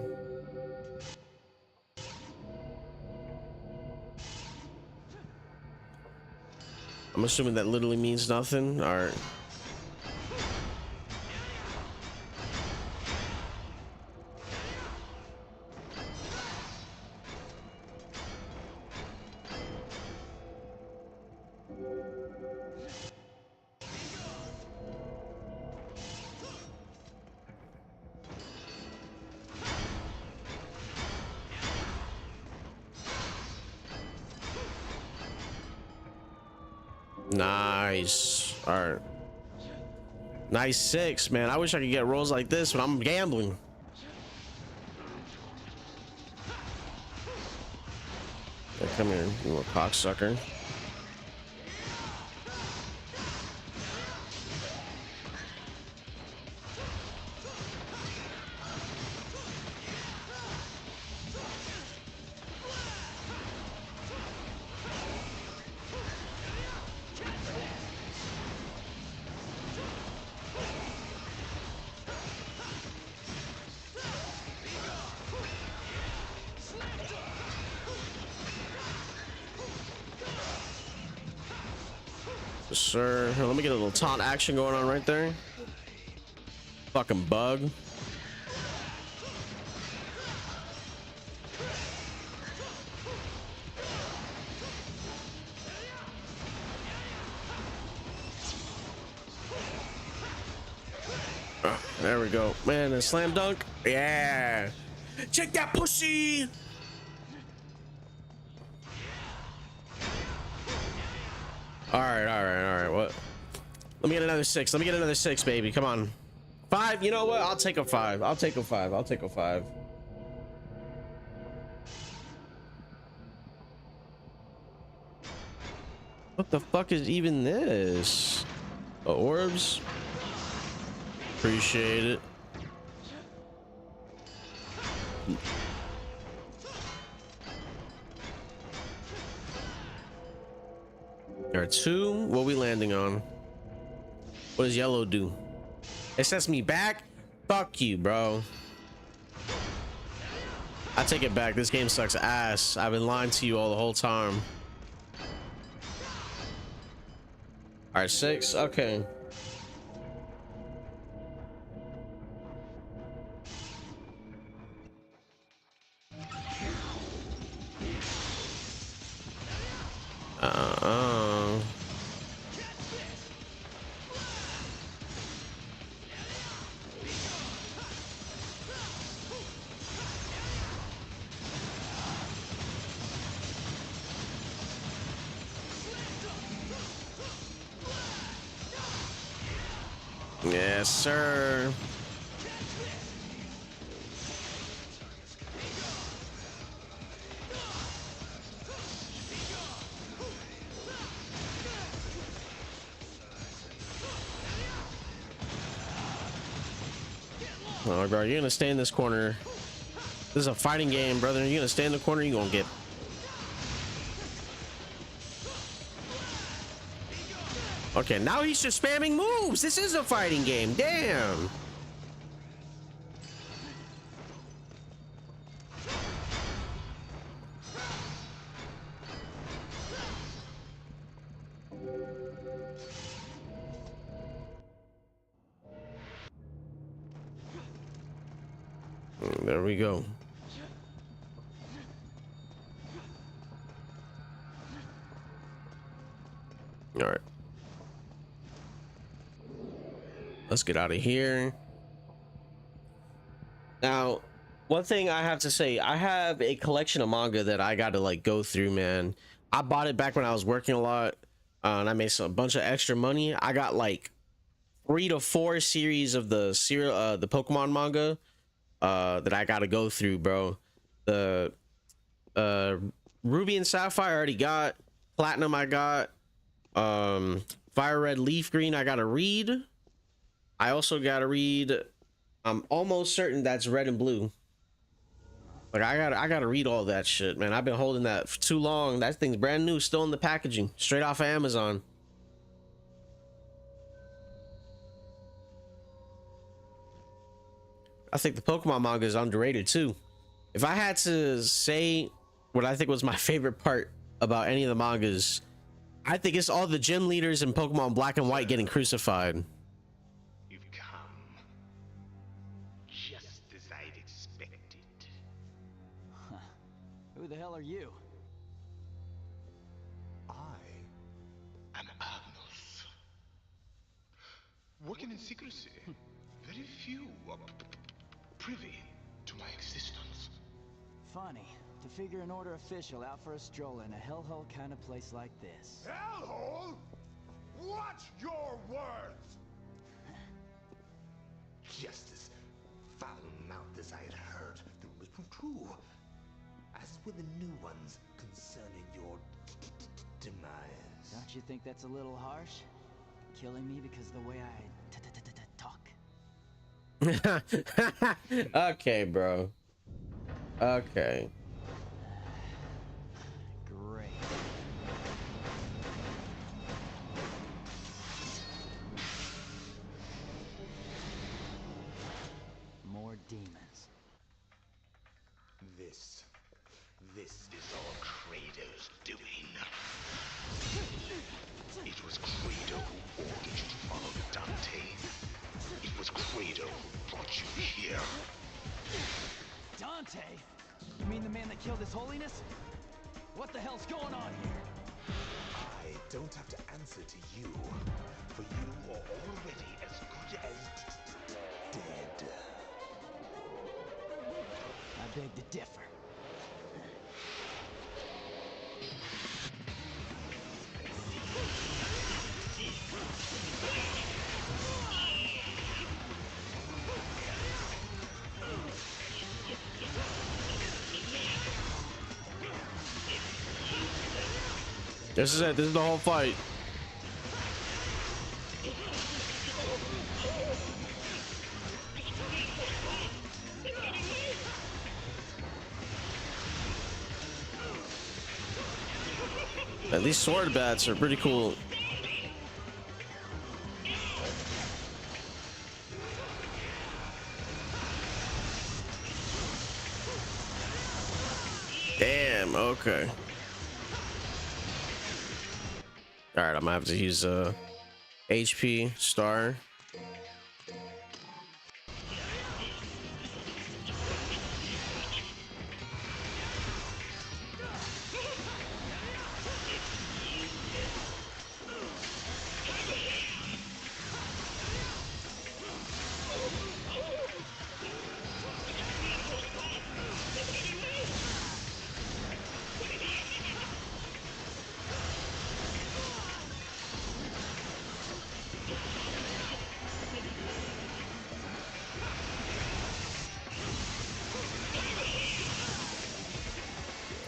I'm assuming that literally means nothing. All right. Nice. All right. Nice 6, man. I wish I could get rolls like this when I'm gambling. Yeah, come here, you little cocksucker. Sir, let me get a little taunt action going on right there. Fucking bug. There we go, man. A slam dunk. Yeah, check that pussy. All right. What? Let me get another 6. Let me get another 6, baby. Come on. 5. You know what? I'll take a 5. I'll take a 5. I'll take a 5. What the fuck is even this? The orbs? Appreciate it. There are 2. What are we landing on? What does yellow do? It sets me back? Fuck you, bro. I take it back. This game sucks ass. I've been lying to you all the whole time. All right, 6. Okay. Yes, sir. Oh, bro, you're gonna stay in this corner. This is a fighting game, brother. You're gonna stay in the corner. You're gonna get. Okay, now he's just spamming moves. This is a fighting game. Damn. There we go. All right. Let's get out of here. Now, one thing I have to say, I have a collection of manga that I got to like go through, man. I bought it back when I was working a lot, and I made a bunch of extra money. I got like 3 to 4 series of the Pokemon manga that I got to go through, bro. The uh Ruby and Sapphire I already got. Platinum I got. Fire Red Leaf Green I gotta read. I also gotta read. I'm almost certain that's Red and Blue. Like I gotta read all that shit, man. I've been holding that for too long. That thing's brand new, still in the packaging, straight off of Amazon. I think the Pokemon manga is underrated too. If I had to say what I think was my favorite part about any of the mangas, I think it's all the gym leaders in Pokemon Black and White getting crucified. You've come just as I'd expected. Huh. Who the hell are you? I'm Agnos. Working in secrecy. Very few are privy to my existence. Funny. To figure an order official out for a stroll in a hellhole kind of place like this. Hellhole? Watch your words! Just as foul-mouthed as I had heard, the rumors proved true. As were the new ones concerning your demise. Don't you think that's a little harsh? Killing me because of the way I talk? Okay, bro. Okay. Great. More demons. This is all Kratos' doing. It was Kratos who ordered you to follow Dante. It was Kratos who brought you here. Dante? You mean the man that killed His Holiness? What the hell's going on here? I don't have to answer to you, for you are already as good as dead. I beg to differ. This is it. This is the whole fight. At least sword bats are pretty cool. Damn, okay. All right, I'm gonna have to use HP star.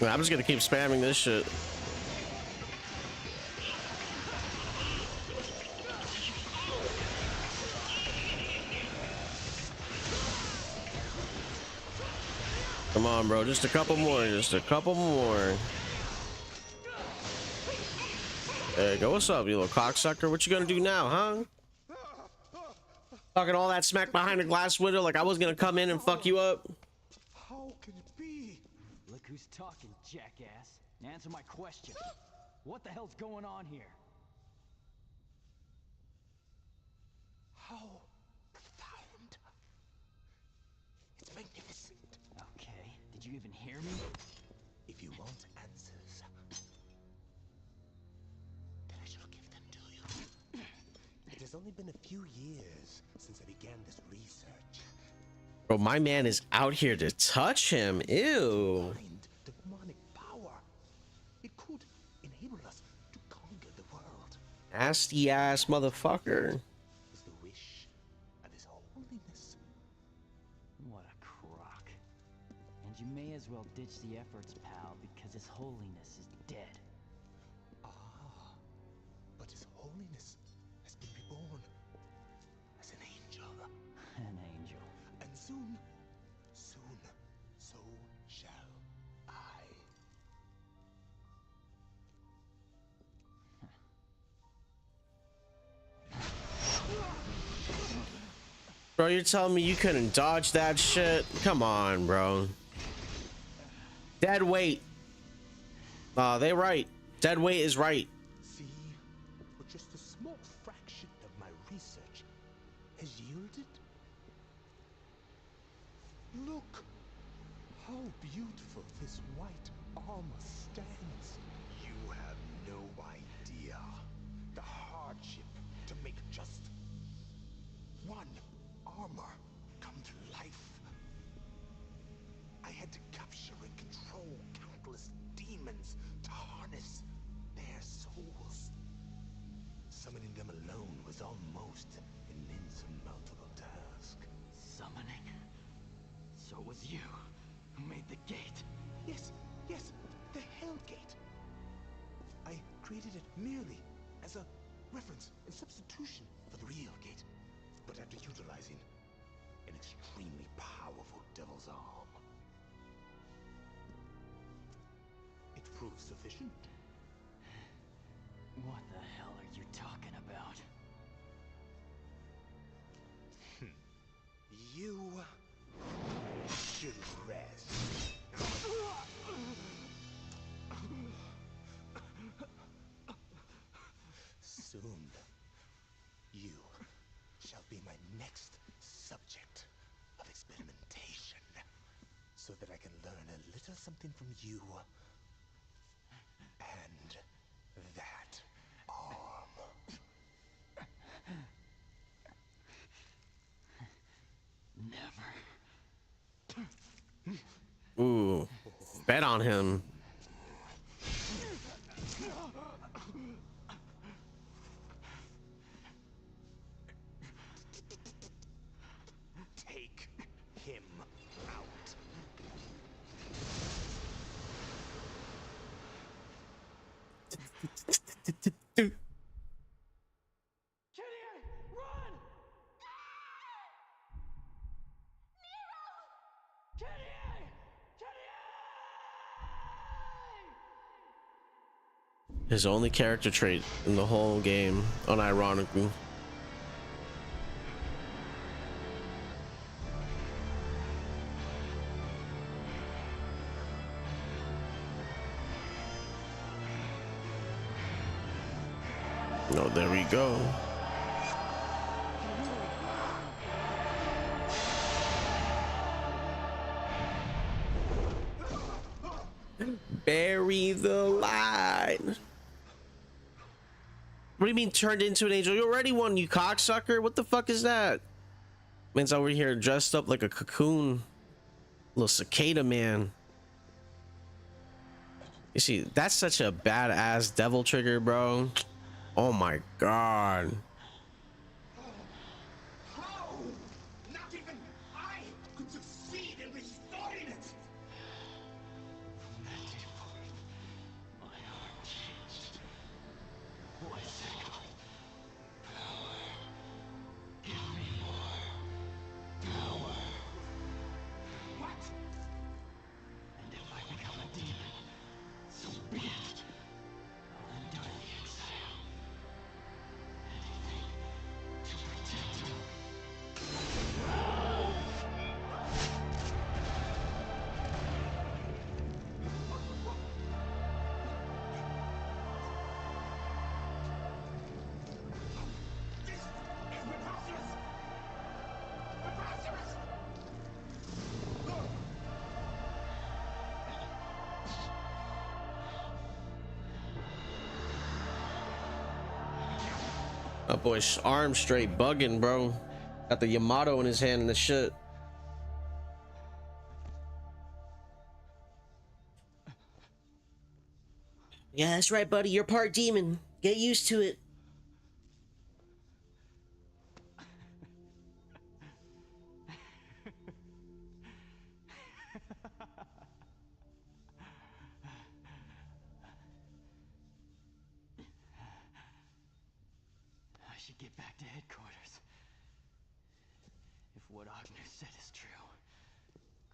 I'm just gonna keep spamming this shit. Come on, bro. Just a couple more. Just a couple more. There you go. What's up, you little cocksucker? What you gonna do now, huh? Talking all that smack behind a glass window like I was gonna come in and fuck you up. How can it be? Look who's talking, jackass. Answer my question. What the hell's going on here? How profound. It's magnificent. Okay, did you even hear me? If you want answers, then I shall give them to you. It has only been a few years since I began this research. Bro, my man is out here to touch him. Ew. Find demonic power. It could enable us to conquer the world. Nasty ass motherfucker. Is the wish of His Holiness. What a crock. And you may as well ditch the efforts, pal, because His Holiness is dead. Ah, but His Holiness has been reborn as an angel. An angel. And soon, so shall I. Bro, you're telling me you couldn't dodge that shit? Come on, bro. Dead weight. They right. Dead weight is right. See, but just a small fraction of my research has yielded. Look how beautiful this white armor stands. You have no idea the hardship to make just one armor come to life. I had to capture and control countless demons to harness their souls. Summoning them alone was almost an insurmountable task. Summoning? So it was you who made the gate? Yes, the Hell Gate. I created it merely as a reference and substitution for the real gate. But after utilizing an extremely powerful devil's arm, it proved sufficient. What the hell are you talking about? You should rest. Soon, you shall be my next subject of experimentation, so that I can learn a little something from you and that arm. Never. Ooh. Bet on him. Take him out. His only character trait in the whole game, unironically. Oh, there we go. Bury the line. What do you mean turned into an angel? You already won, you cocksucker. What the fuck is that? Man's over here dressed up like a cocoon. Little cicada man. You see, that's such a badass devil trigger, bro. Oh my god. How? Not even I could succeed in restoring it. From that day forth, my heart changed. Voice echoed. Power. Give me more. Power. What? And if I become a demon, so be it. I'll endure the exile. Anything to protect you. This is preposterous! Preposterous! That boy's arm straight bugging, bro. Got the Yamato in his hand and the shit. Yeah, that's right, buddy. You're part demon. Get used to it. I should get back to headquarters. If what Agner said is true,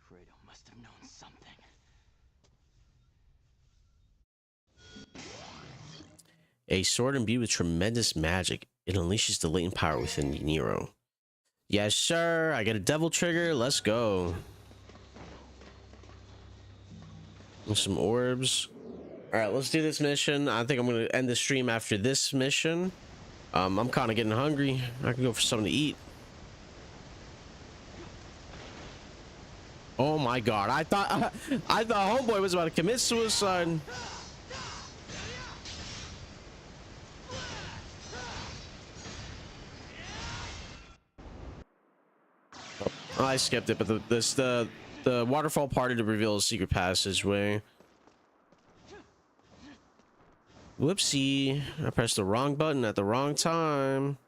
Kratos must have known something. A sword imbued with tremendous magic. It unleashes the latent power within Nero. Yes, sir. I get a devil trigger. Let's go. And some orbs. All right, let's do this mission. I think I'm going to end the stream after this mission. I'm kind of getting hungry. I can go for something to eat. Oh my god. I thought homeboy was about to commit suicide. Oh, I skipped it, but the waterfall party to reveal a secret passageway. Whoopsie. I pressed the wrong button at the wrong time.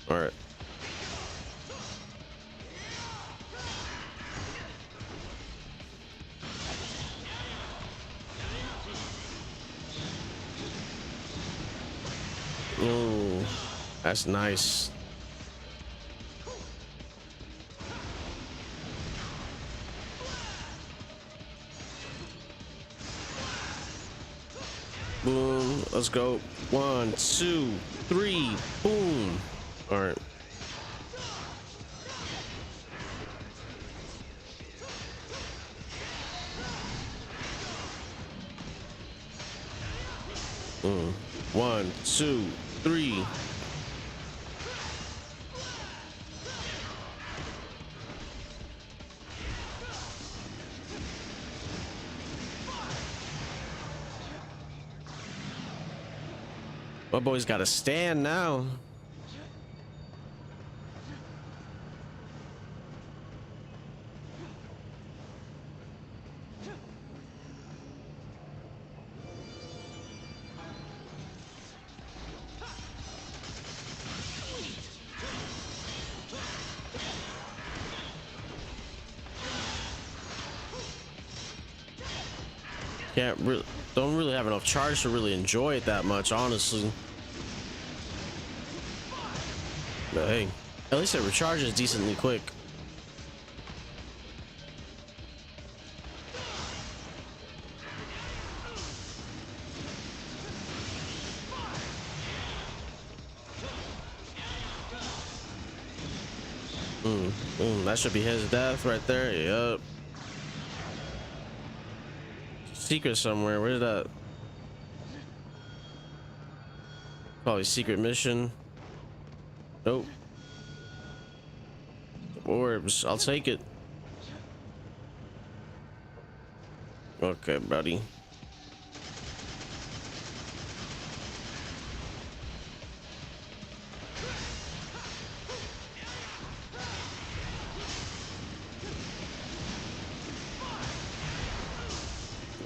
All right. Oh, that's nice. Boom. Let's go. 1, 2, 3. Boom. All right. Boom. 1, 2, 3. My boy's got to stand now. Don't really have enough charge to really enjoy it that much, honestly. But hey, at least it recharges decently quick. That should be his death right there. Yup. Secret somewhere. Where's that? Probably secret mission. Nope. Orbs. I'll take it. Okay, buddy.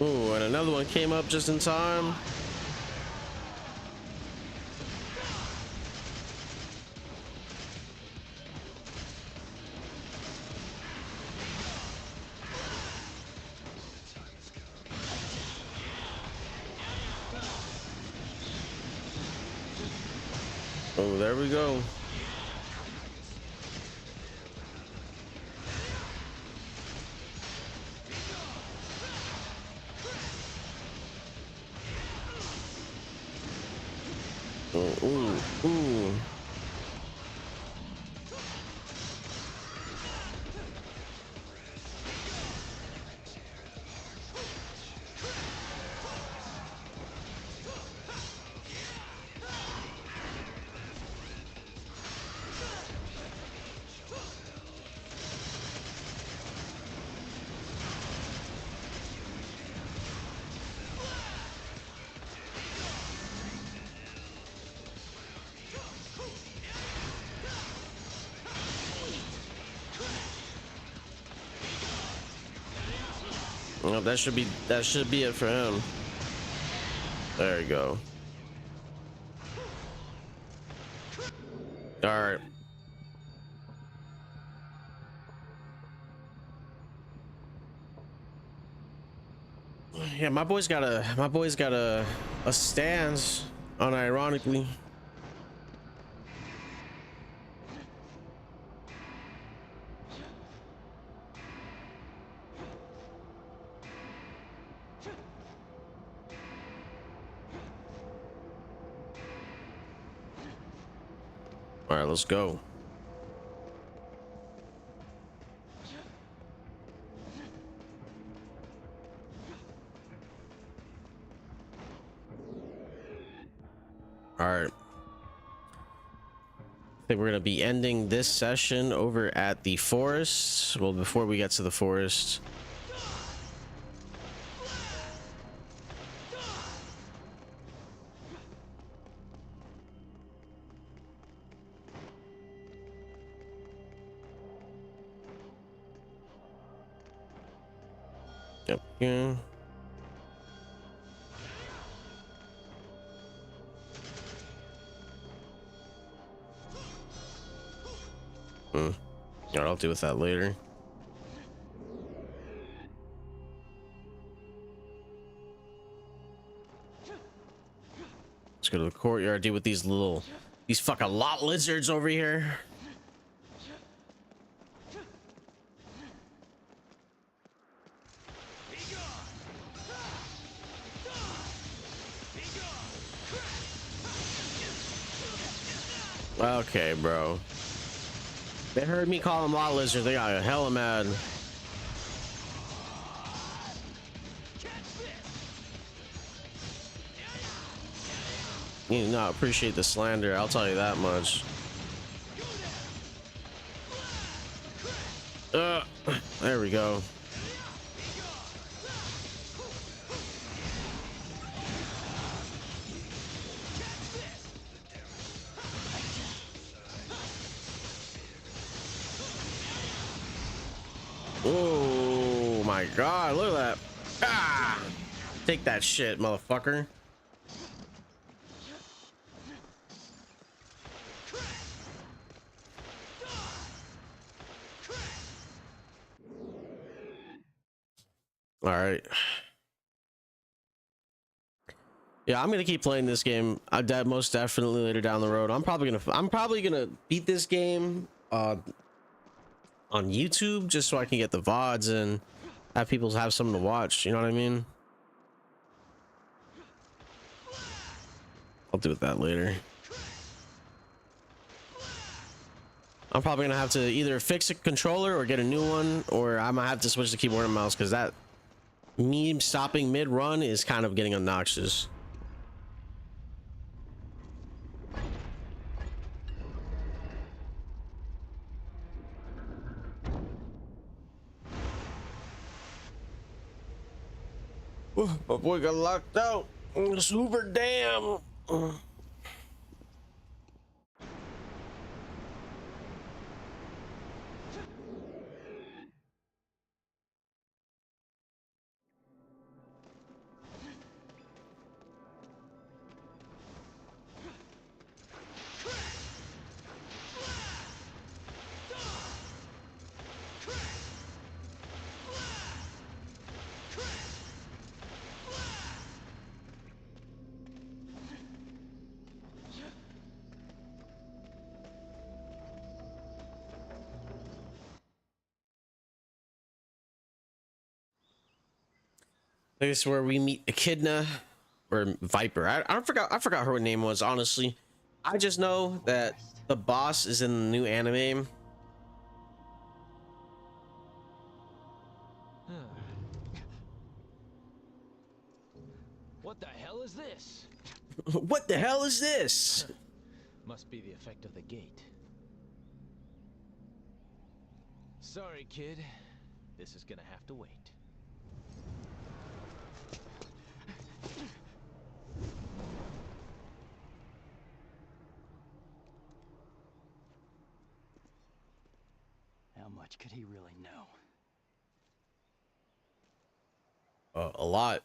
Ooh, and another one came up just in time. Oh, there we go. Oh, ooh, ooh. Well, that should be it for him. There you go. All right. Yeah, my boy's got a stance, unironically. All right, let's go. All right. I think we're gonna be ending this session over at the forest. Well, before we get to the forest, yep, yeah. All right, I'll deal with that later. Let's go to the courtyard, deal with these fucking lot lizards over here. Okay, bro. They heard me call them lot lizards. They got hella mad. You do not appreciate the slander, I'll tell you that much. There we go. Oh my god, look at that. Ah! Take that shit, motherfucker. All right. Yeah, I'm gonna keep playing this game. Most definitely later down the road. I'm probably gonna beat this game on YouTube just so I can get the VODs and have people have something to watch. You know what I mean? I'll do with that later. I'm probably gonna have to either fix a controller or get a new one, or I might have to switch to keyboard and mouse because that me stopping mid-run is kind of getting obnoxious. My boy got locked out. Super damn. This is where we meet Echidna or Viper. I forgot her name was, honestly. I just know that the boss is in the new anime. What the hell is this? What the hell is this? Must be the effect of the gate. Sorry, kid. This is gonna have to wait. How much could he really know? A lot.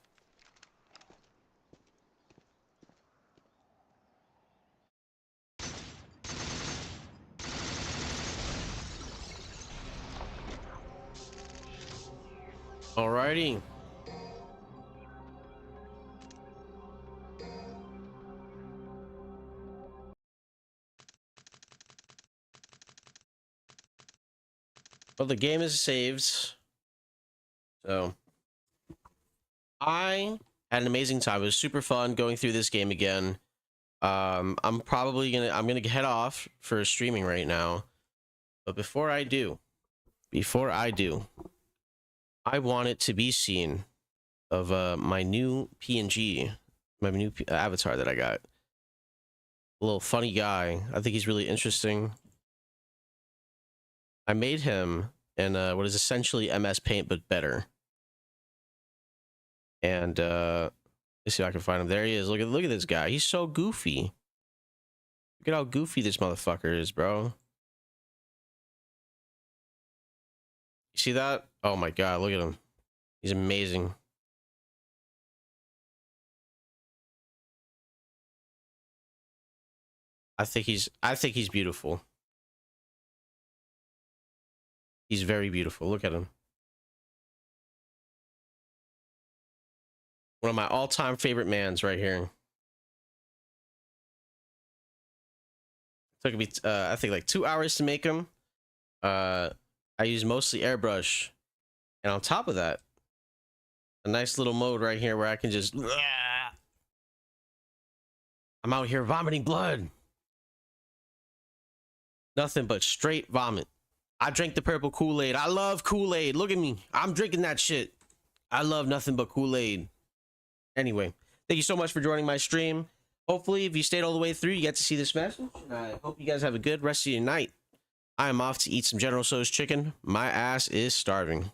Alrighty. Well, the game is saved. So I had an amazing time. It was super fun going through this game again. I'm gonna head off for streaming right now. But before I do, I want it to be seen of my new PNG, my new avatar that I got. A little funny guy. I think he's really interesting. I made him in what is essentially MS Paint but better. And let's see if I can find him. There he is. Look at this guy. He's so goofy. Look at how goofy this motherfucker is, bro. You see that? Oh my god, look at him. He's amazing. I think he's beautiful. He's very beautiful. Look at him. One of my all-time favorite mans right here. Took me I think like 2 hours to make him. I use mostly airbrush, and on top of that, a nice little mode right here where I can just I'm out here vomiting blood. Nothing but straight vomit. I drank the purple Kool-Aid. I love Kool-Aid. Look at me. I'm drinking that shit. I love nothing but Kool-Aid. Anyway, thank you so much for joining my stream. Hopefully, if you stayed all the way through, you get to see this message. And I hope you guys have a good rest of your night. I am off to eat some General Tso's chicken. My ass is starving.